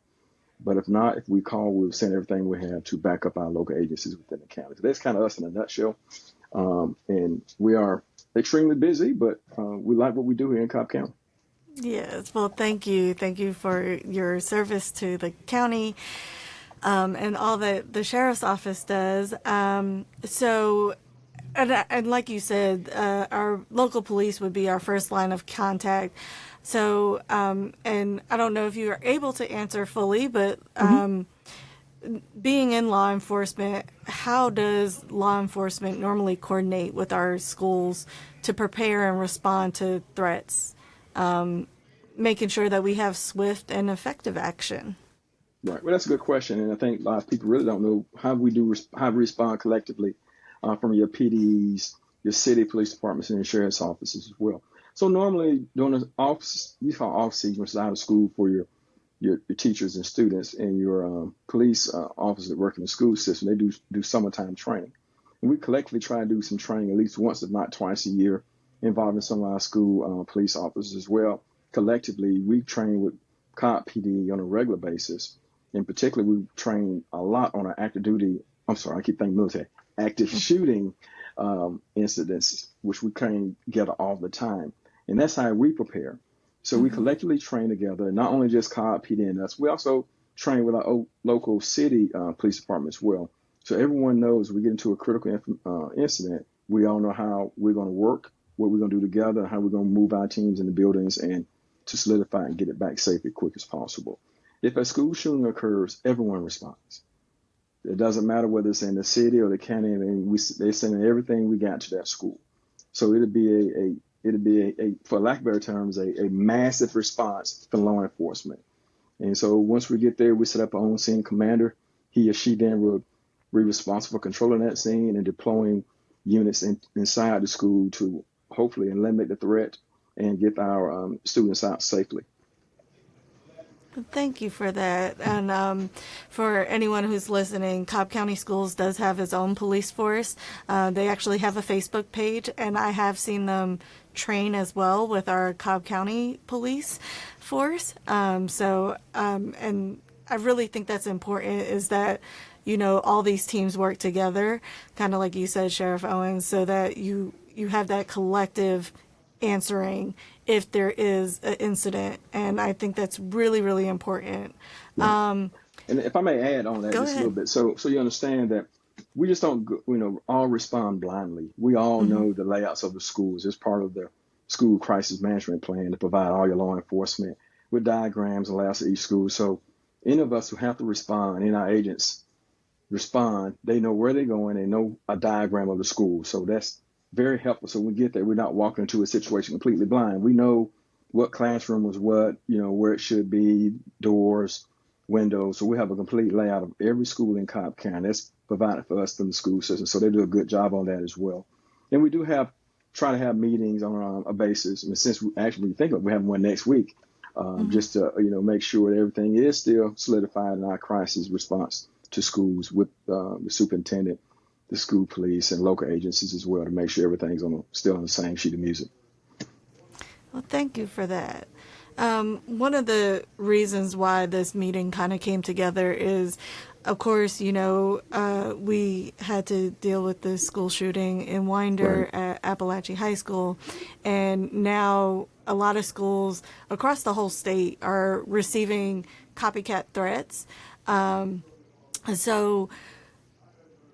But if not, if we call, we'll send everything we have to back up our local agencies within the county. So that's kind of us in a nutshell. And we are extremely busy, but we like what we do here in Cobb County. Yes, well, thank you. Thank you for your service to the county and all that the sheriff's office does. And like you said, our local police would be our first line of contact. So, and I don't know if you are able to answer fully, but being in law enforcement, how does law enforcement normally coordinate with our schools to prepare and respond to threats, making sure that we have swift and effective action? Right. Well, that's a good question. And I think a lot of people really don't know how we respond collectively from your PDs, your city police departments, and your sheriff's offices as well. So normally during the off season, which is out of school for your teachers and students, and your police officers that work in the school system, they do summertime training. And we collectively try to do some training at least once, if not twice a year, involving some of our school police officers as well. Collectively, we train with Cobb PD on a regular basis. In particular, we train a lot on our active shooting incidents, which we train together all the time. And that's how we prepare. So we collectively train together, not only just Cobb PD and us, we also train with our local city police department as well. So everyone knows we get into a critical incident, we all know how we're going to work, what we're going to do together, how we're going to move our teams in the buildings and to solidify and get it back safe as quick as possible. If a school shooting occurs, everyone responds. It doesn't matter whether it's in the city or the county. I mean, they send everything we got to that school. So it'd be for lack of better terms, a massive response for law enforcement. And so once we get there, we set up our own scene commander. He or she then will be responsible for controlling that scene and deploying units inside the school to hopefully eliminate the threat and get our students out safely. Thank you for that. And for anyone who's listening, Cobb County Schools does have its own police force. They actually have a Facebook page, and I have seen them train as well with our Cobb County police force. And I really think that's important, is that, you know, all these teams work together, kind of like you said, Sheriff Owens, so that you have that collective answering if there is an incident. And I think that's really, really important. And if I may add on that Go just a little ahead. bit, so you understand that we just don't, all respond blindly. We all know the layouts of the schools. It's part of the school crisis management plan to provide all your law enforcement with diagrams and layouts of each school. So any of us who have to respond, and our agents respond, they know where they're going, they know a diagram of the school. So that's very helpful. So when we get there, we're not walking into a situation completely blind. We know what classroom was what, where it should be, doors, windows. So we have a complete layout of every school in Cobb County. That's provided for us through the school system. So they do a good job on that as well. And we do try to have meetings on a basis. And since we actually think of it, we have one next week, just to, make sure that everything is still solidified in our crisis response to schools with the superintendent, the school police, and local agencies as well, to make sure everything's still on the same sheet of music. Well, thank you for that. One of the reasons why this meeting kind of came together is, of course, we had to deal with the school shooting in Winder at Apalachee High School, and now a lot of schools across the whole state are receiving copycat threats. So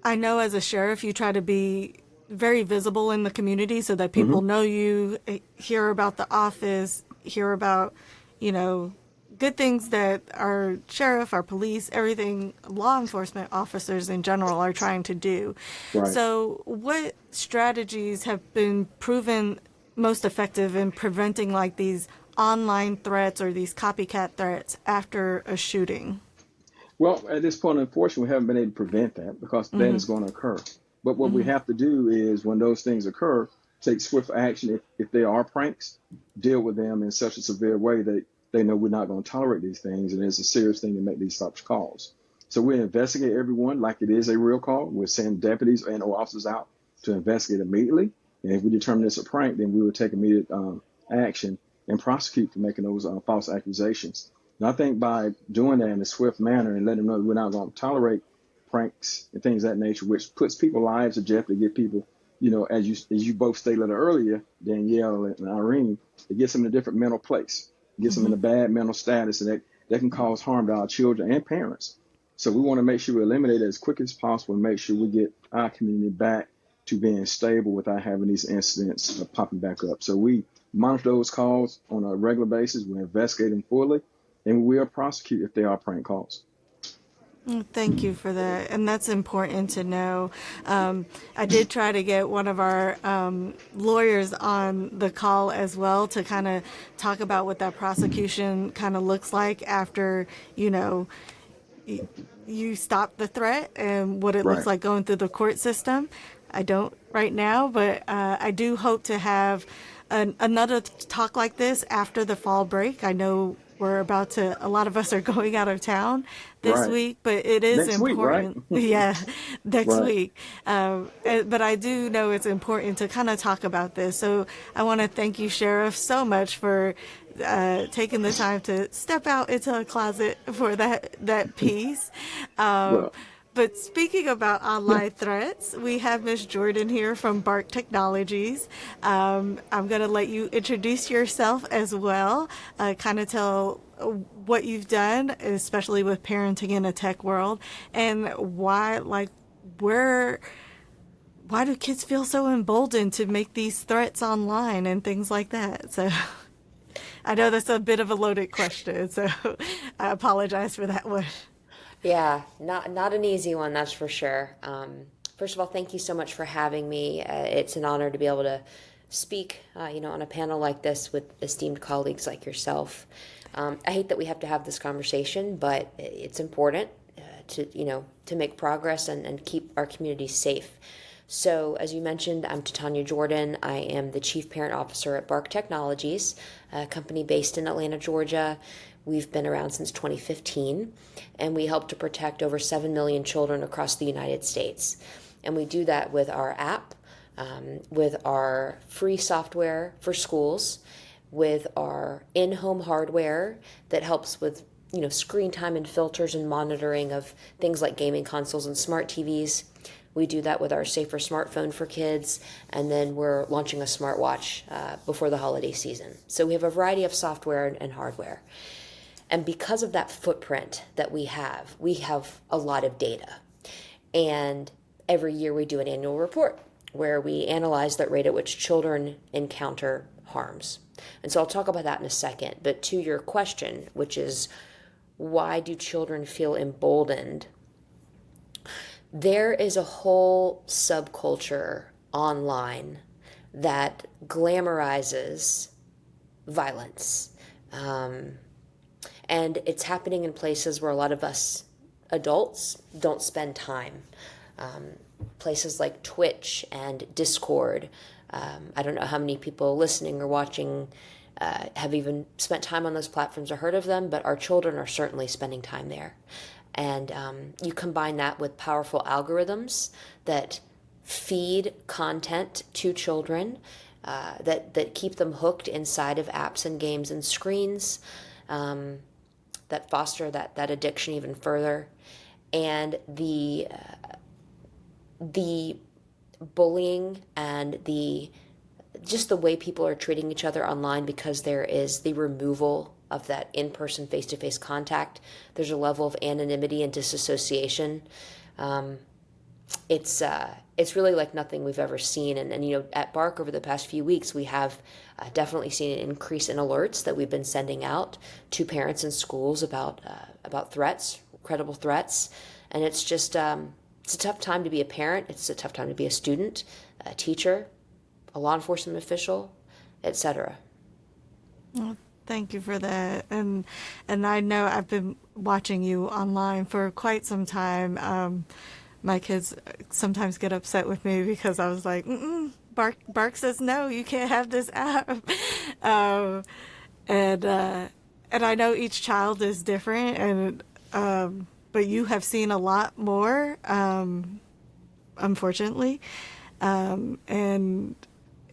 I know as a sheriff, you try to be very visible in the community so that people know you, hear about the office, hear about, good things that our sheriff, our police, everything, law enforcement officers in general are trying to do. Right. So what strategies have been proven most effective in preventing like these online threats or these copycat threats after a shooting? Well, at this point, unfortunately, we haven't been able to prevent that because then it's going to occur. But what we have to do is, when those things occur, take swift action. If they are pranks, deal with them in such a severe way that they know we're not going to tolerate these things, and it's a serious thing to make these types of calls. So we investigate everyone like it is a real call. We'll send deputies and officers out to investigate immediately. And if we determine it's a prank, then we will take immediate action and prosecute for making those false accusations. And I think by doing that in a swift manner and letting them know we're not going to tolerate pranks and things of that nature, which puts people's lives in jeopardy, get people, as you both stated earlier, Danielle and Irene, it gets them in a different mental place, it gets them in a bad mental status, and that can cause harm to our children and parents. So we want to make sure we eliminate it as quick as possible and make sure we get our community back to being stable without having these incidents popping back up. So we monitor those calls on a regular basis. We investigate them fully, and we will prosecute if they are prank calls. Thank you for that. And that's important to know. I did try to get one of our lawyers on the call as well to kind of talk about what that prosecution kind of looks like after, you stop the threat and what it looks like going through the court system. I don't right now, but I do hope to have another talk like this after the fall break. I know a lot of us are going out of town this week, but it is next important. Week, right? Yeah, next week. But I do know it's important to kind of talk about this. So I want to thank you, Sheriff, so much for taking the time to step out into a closet for that piece. But speaking about online threats, we have Ms. Jordan here from Barton Technologies. I'm going to let you introduce yourself as well, kind of tell what you've done, especially with parenting in a tech world, and why do kids feel so emboldened to make these threats online and things like that? So I know that's a bit of a loaded question, so I apologize for that one. Yeah, not an easy one, that's for sure. First of all, thank you so much for having me. It's an honor to be able to speak, on a panel like this with esteemed colleagues like yourself. I hate that we have to have this conversation, but it's important to make progress and keep our community safe. So, as you mentioned, I'm Titania Jordan. I am the Chief Parent Officer at Barton Technologies, a company based in Atlanta, Georgia. We've been around since 2015, and we help to protect over 7 million children across the United States. And we do that with our app, with our free software for schools, with our in-home hardware that helps with screen time and filters and monitoring of things like gaming consoles and smart TVs. We do that with our Safer Smartphone for Kids, and then we're launching a smartwatch before the holiday season. So we have a variety of software and hardware. And because of that footprint that we have a lot of data. And every year we do an annual report where we analyze that rate at which children encounter harms. And so I'll talk about that in a second. But to your question, which is, why do children feel emboldened? There is a whole subculture online that glamorizes violence. And it's happening in places where a lot of us adults don't spend time. Places like Twitch and Discord. I don't know how many people listening or watching have even spent time on those platforms or heard of them, but our children are certainly spending time there. And you combine that with powerful algorithms that feed content to children, that keep them hooked inside of apps and games and screens, that foster that addiction even further. And the bullying and just the way people are treating each other online, because there is the removal of that in-person, face-to-face contact. There's a level of anonymity and disassociation. It's really like nothing we've ever seen. And you know, at Bark over the past few weeks, we have definitely seen an increase in alerts that we've been sending out to parents and schools about threats, credible threats. And it's just, it's a tough time to be a parent. It's a tough time to be a student, a teacher, a law enforcement official, etc. Well, thank you for that. And I know I've been watching you online for quite some time. My kids sometimes get upset with me because I was like, Bark says no, you can't have this app. And I know each child is different, but you have seen a lot more, unfortunately. And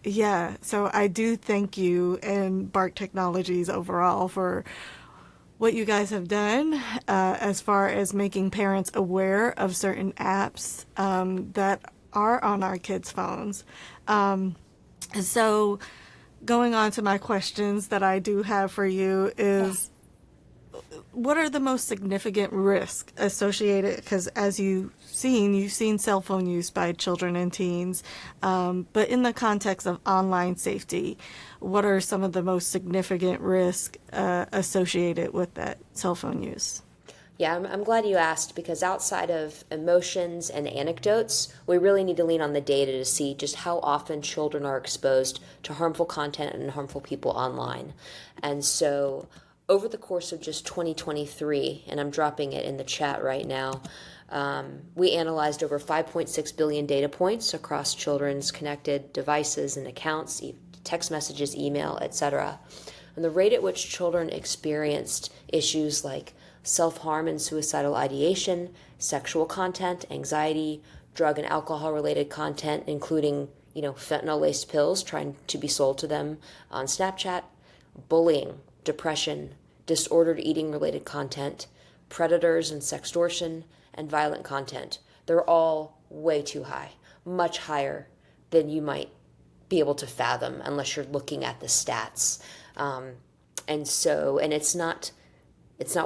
yeah, so I do thank you and Bark Technologies overall for what you guys have done as far as making parents aware of certain apps that are on our kids' phones. So going on to my questions that I do have for you is, what are the most significant risks associated? Because as you've seen cell phone use by children and teens, but in the context of online safety, what are some of the most significant risks associated with that cell phone use? Yeah, I'm glad you asked, because outside of emotions and anecdotes, we really need to lean on the data to see just how often children are exposed to harmful content and harmful people online. And so over the course of just 2023, and I'm dropping it in the chat right now, we analyzed over 5.6 billion data points across children's connected devices and accounts, text messages, email, etc. And the rate at which children experienced issues like self-harm and suicidal ideation, sexual content, anxiety, drug and alcohol-related content, including, fentanyl-laced pills trying to be sold to them on Snapchat, bullying, depression, disordered eating-related content, predators and sextortion, and violent content. They're all way too high, much higher than you might be able to fathom unless you're looking at the stats. And it's not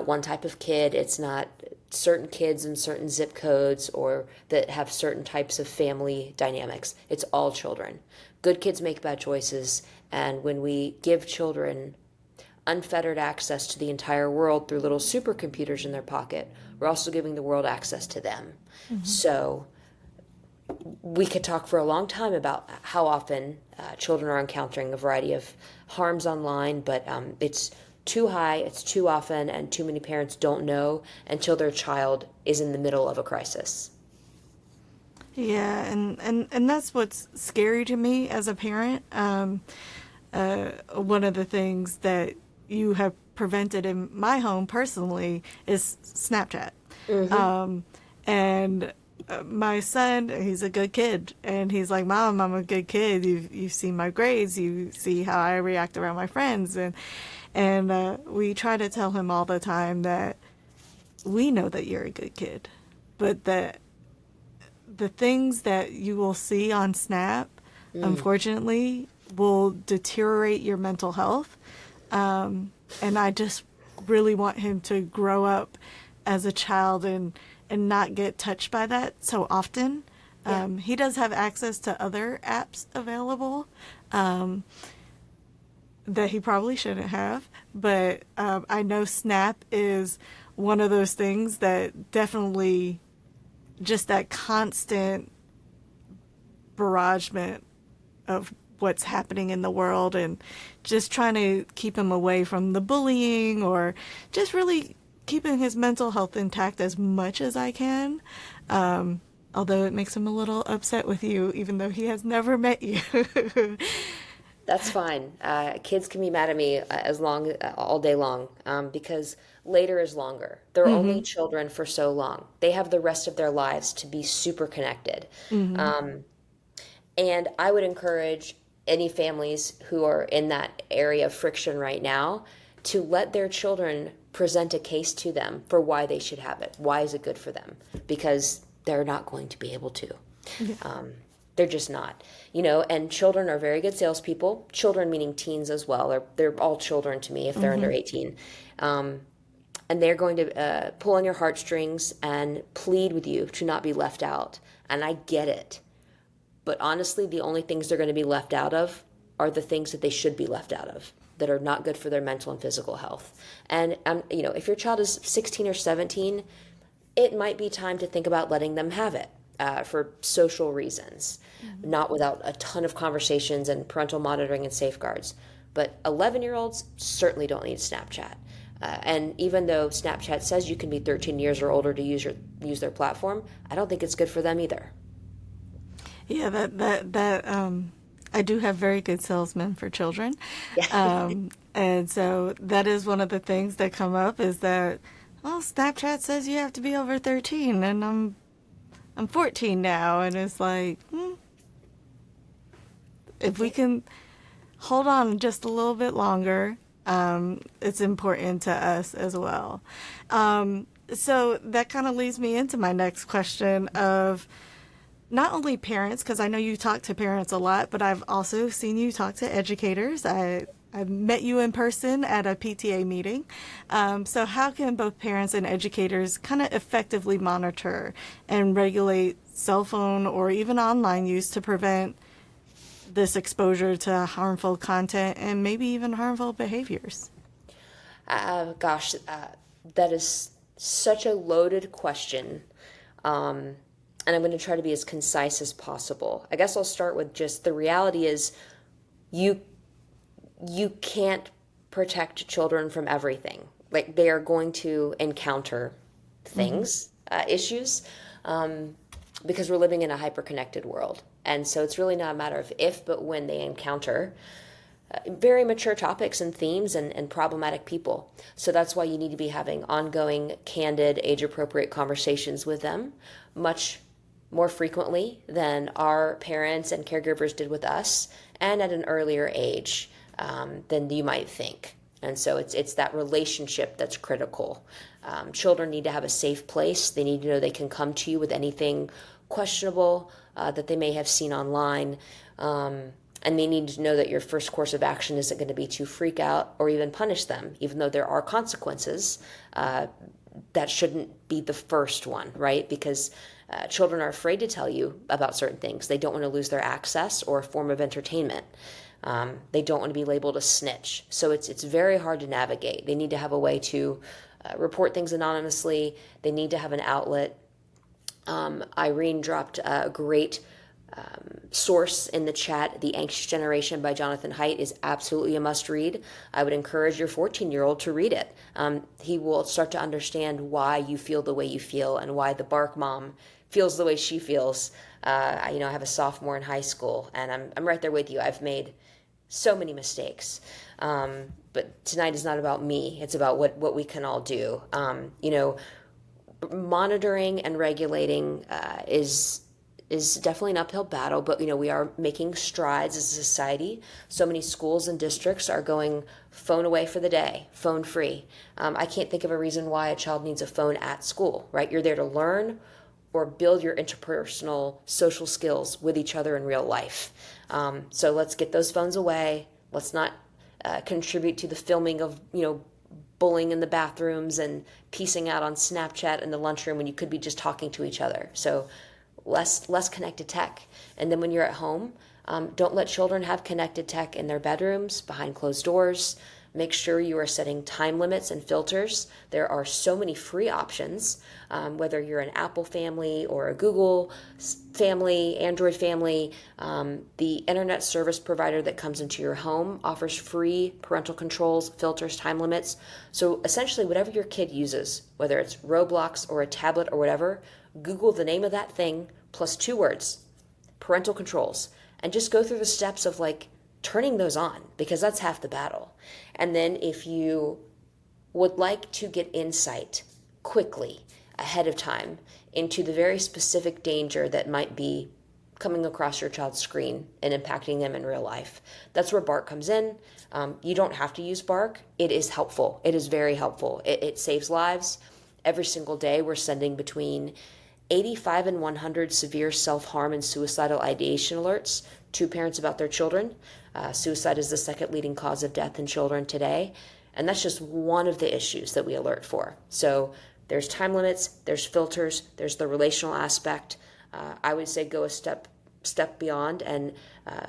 one type of kid. It's not certain kids in certain zip codes or that have certain types of family dynamics. It's all children. Good kids make bad choices, and when we give children unfettered access to the entire world through little supercomputers in their pocket, we're also giving the world access to them. Mm-hmm. So we could talk for a long time about how often children are encountering a variety of harms online, but it's too high, it's too often, and too many parents don't know until their child is in the middle of a crisis. Yeah, and that's what's scary to me as a parent. One of the things that you have prevented in my home personally is Snapchat. Mm-hmm. And my son, he's a good kid, and he's like, Mom, I'm a good kid. You've seen my grades. You see how I react around my friends. And we try to tell him all the time that we know that you're a good kid, but that the things that you will see on Snap, unfortunately, will deteriorate your mental health. And I just really want him to grow up as a child and not get touched by that so often. He does have access to other apps available that he probably shouldn't have, but I know Snap is one of those things that definitely just that constant barragement of what's happening in the world and just trying to keep him away from the bullying or just really keeping his mental health intact as much as I can. Although it makes him a little upset with you, even though he has never met you. That's fine. Kids can be mad at me all day long, because later is longer. They're only children for so long. They have the rest of their lives to be super connected. And I would encourage any families who are in that area of friction right now to let their children present a case to them for why they should have it. Why is it good for them? Because they're not going to be able to. They're just not, and children are very good salespeople. Children meaning teens as well. They're all children to me if they're under 18. And they're going to pull on your heartstrings and plead with you to not be left out. And I get it. But honestly, the only things they're going to be left out of are the things that they should be left out of, that are not good for their mental and physical health. And, if your child is 16 or 17, it might be time to think about letting them have it for social reasons, not without a ton of conversations and parental monitoring and safeguards. But 11-year-olds certainly don't need Snapchat. And even though Snapchat says you can be 13 years or older to use their platform, I don't think it's good for them either. Yeah, that I do have very good salesmen for children. And so that is one of the things that come up is that, well, Snapchat says you have to be over 13 and I'm 14 now, and it's like, if we can hold on just a little bit longer, it's important to us as well. So that kind of leads me into my next question of not only parents, because I know you talk to parents a lot, but I've also seen you talk to educators. I met you in person at a PTA meeting. So how can both parents and educators kind of effectively monitor and regulate cell phone or even online use to prevent this exposure to harmful content and maybe even harmful behaviors? That is such a loaded question. And I'm going to try to be as concise as possible. I guess I'll start with just the reality is you can't protect children from everything. Like, they are going to encounter things, issues, because we're living in a hyper-connected world. And so it's really not a matter of if, but when they encounter very mature topics and themes and problematic people. So that's why you need to be having ongoing, candid, age-appropriate conversations with them much more frequently than our parents and caregivers did with us, and at an earlier age than you might think. And so it's that relationship that's critical. Children need to have a safe place. They need to know they can come to you with anything questionable that they may have seen online. And they need to know that your first course of action isn't going to be to freak out or even punish them, even though there are consequences. That shouldn't be the first one, right? Because children are afraid to tell you about certain things. They don't want to lose their access or a form of entertainment. They don't want to be labeled a snitch. So it's very hard to navigate. They need to have a way to report things anonymously. They need to have an outlet. Irene dropped a great source in the chat. The Anxious Generation by Jonathan Haidt is absolutely a must read. I would encourage your 14-year-old to read it. He will start to understand why you feel the way you feel and why the bark mom feels the way she feels. I have a sophomore in high school, and I'm right there with you. I've made so many mistakes. But tonight is not about me. It's about what we can all do. Monitoring and regulating is definitely an uphill battle, but we are making strides as a society. So many schools and districts are going phone away for the day, phone free. I can't think of a reason why a child needs a phone at school, right? You're there to learn or build your interpersonal social skills with each other in real life. So let's get those phones away. Let's not contribute to the filming of, bullying in the bathrooms and piecing out on Snapchat in the lunchroom when you could be just talking to each other. So less connected tech. And then when you're at home, don't let children have connected tech in their bedrooms, behind closed doors. Make sure you are setting time limits and filters. There are so many free options, whether you're an Apple family or a Google family, Android family. The internet service provider that comes into your home offers free parental controls, filters, time limits. So essentially whatever your kid uses, whether it's Roblox or a tablet or whatever, Google the name of that thing plus 2 words, parental controls, and just go through the steps of turning those on, because that's half the battle. And then if you would like to get insight quickly ahead of time into the very specific danger that might be coming across your child's screen and impacting them in real life, that's where Bark comes in. You don't have to use Bark. It is helpful. It is very helpful. It saves lives. Every single day we're sending between 85 and 100 severe self-harm and suicidal ideation alerts to parents about their children. Suicide is the second leading cause of death in children today, and that's just one of the issues that we alert for. So there's time limits, there's filters, there's the relational aspect. I would say go a step beyond and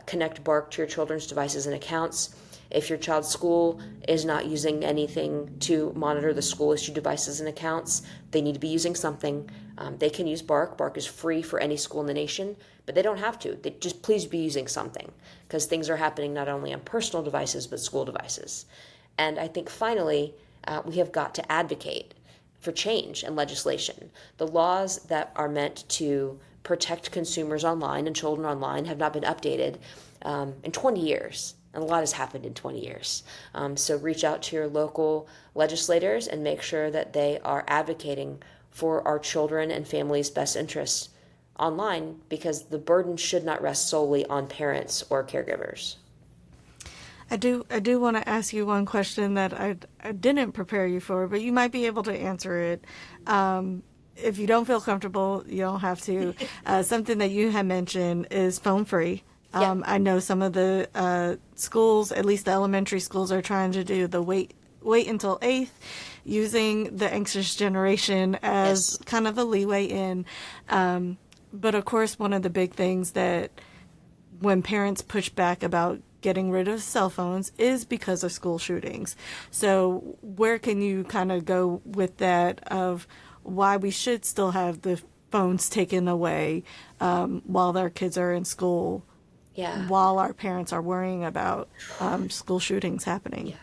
connect Bark to your children's devices and accounts. If your child's school is not using anything to monitor the school issue devices and accounts, they need to be using something. They can use Bark. Bark is free for any school in the nation, but they don't have to. They just please be using something, because things are happening not only on personal devices, but school devices. And I think finally, we have got to advocate for change and legislation. The laws that are meant to protect consumers online and children online have not been updated in 20 years. And a lot has happened in 20 years. So reach out to your local legislators and make sure that they are advocating for our children and families' best interests online, because the burden should not rest solely on parents or caregivers. I do want to ask you one question that I didn't prepare you for, but you might be able to answer it. If you don't feel comfortable, you don't have to. Something that you had mentioned is phone free. Yeah. I know some of the schools, at least the elementary schools, are trying to do the wait until 8th, using the anxious generation as kind of a leeway in. But of course, one of the big things that when parents push back about getting rid of cell phones is because of school shootings. So where can you kind of go with that of why we should still have the phones taken away while their kids are in school? Yeah. While our parents are worrying about school shootings happening. Yeah.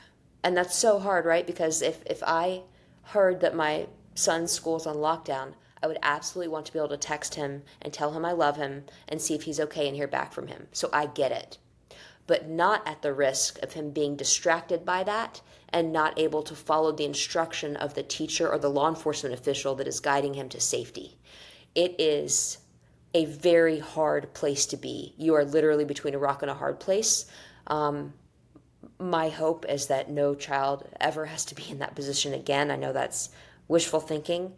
And that's so hard, right? Because if I heard that my son's school's on lockdown, I would absolutely want to be able to text him and tell him I love him and see if he's okay and hear back from him. So I get it. But not at the risk of him being distracted by that and not able to follow the instruction of the teacher or the law enforcement official that is guiding him to safety. It is a very hard place to be. You are literally between a rock and a hard place. My hope is that no child ever has to be in that position again. I know that's wishful thinking,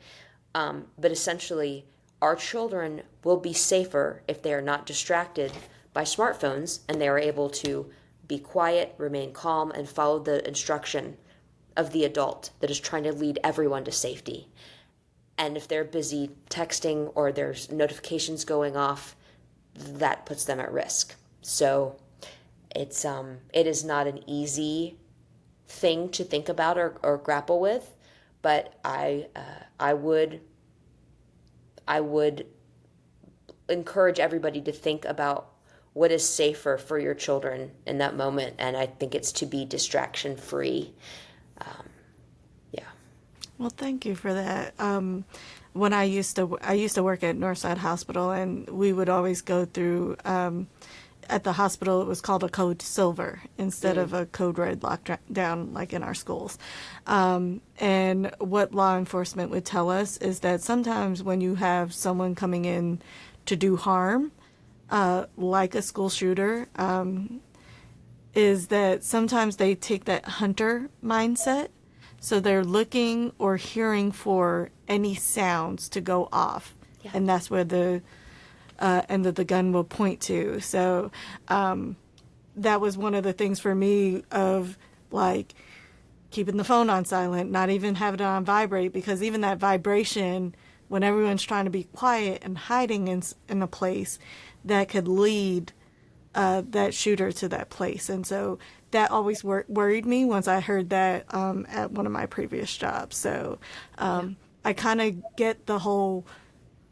but essentially our children will be safer if they are not distracted by smartphones and they are able to be quiet, remain calm, and follow the instruction of the adult that is trying to lead everyone to safety. And if they're busy texting or there's notifications going off, that puts them at risk. So it is not an easy thing to think about or grapple with, but I would encourage everybody to think about what is safer for your children in that moment, and I think it's to be distraction free. Well, thank you for that. When I used to work at Northside Hospital, and we would always go through at the hospital. It was called a code silver instead of a code red lockdown like in our schools. And what law enforcement would tell us is that sometimes when you have someone coming in to do harm, like a school shooter, is that sometimes they take that hunter mindset. So they're looking or hearing for any sounds to go off and that's where the end of the gun will point to. So that was one of the things for me of like keeping the phone on silent, not even having it on vibrate, because even that vibration, when everyone's trying to be quiet and hiding in a place, that could lead that shooter to that place. And so that always worried me once I heard that at one of my previous jobs. So I kind of get the whole,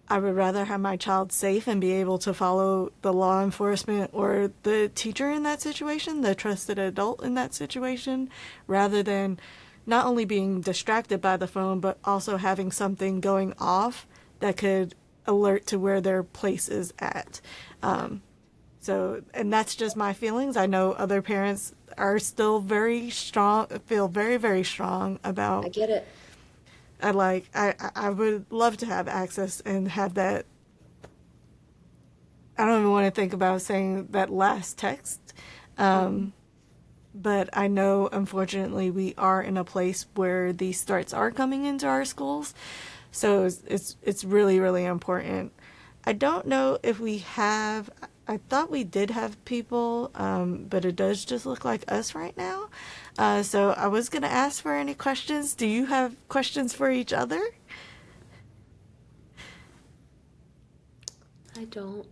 I would rather have my child safe and be able to follow the law enforcement or the teacher in that situation, the trusted adult in that situation, rather than not only being distracted by the phone, but also having something going off that could alert to where their place is at. So, and that's just my feelings. I know other parents are still very strong, feel very, very strong about. I get it. I would love to have access and have that. I don't even want to think about saying that last text. But I know, unfortunately, we are in a place where these threats are coming into our schools. So it's really, really important. I don't know if we have, I thought we did have people, but it does just look like us right now. So I was going to ask for any questions. Do you have questions for each other? I don't.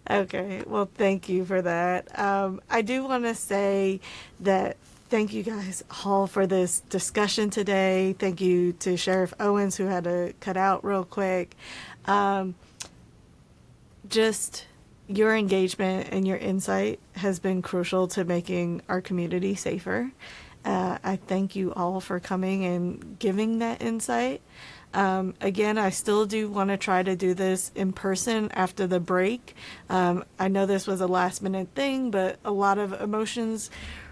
Okay, well, thank you for that. I do want to say that thank you guys all for this discussion today. Thank you to Sheriff Owens, who had to cut out real quick. Just your engagement and your insight has been crucial to making our community safer. I thank you all for coming and giving that insight. Again, I still do want to try to do this in person after the break. I know this was a last minute thing, but a lot of emotions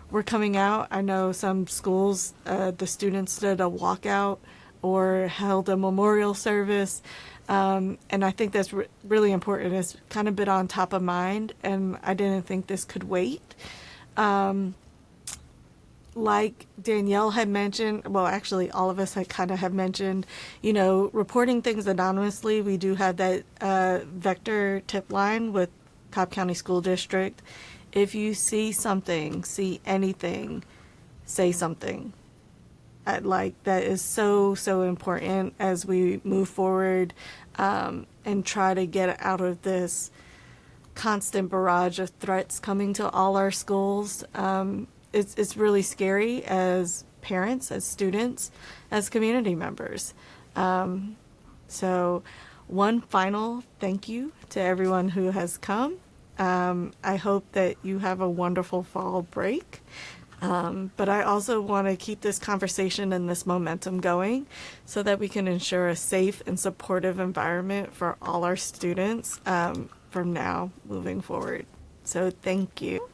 were coming out. I know some schools, the students did a walkout or held a memorial service. And I think that's really important. It's kind of been on top of mind, and I didn't think this could wait. Like Danielle had mentioned, well, actually all of us had kind of have mentioned, reporting things anonymously. We do have that vector tip line with Cobb County School District. If you see something, see anything, say something. That is so, so important as we move forward and try to get out of this constant barrage of threats coming to all our schools. It's really scary as parents, as students, as community members. So one final thank you to everyone who has come. I hope that you have a wonderful fall break. But I also want to keep this conversation and this momentum going so that we can ensure a safe and supportive environment for all our students from now moving forward. So thank you.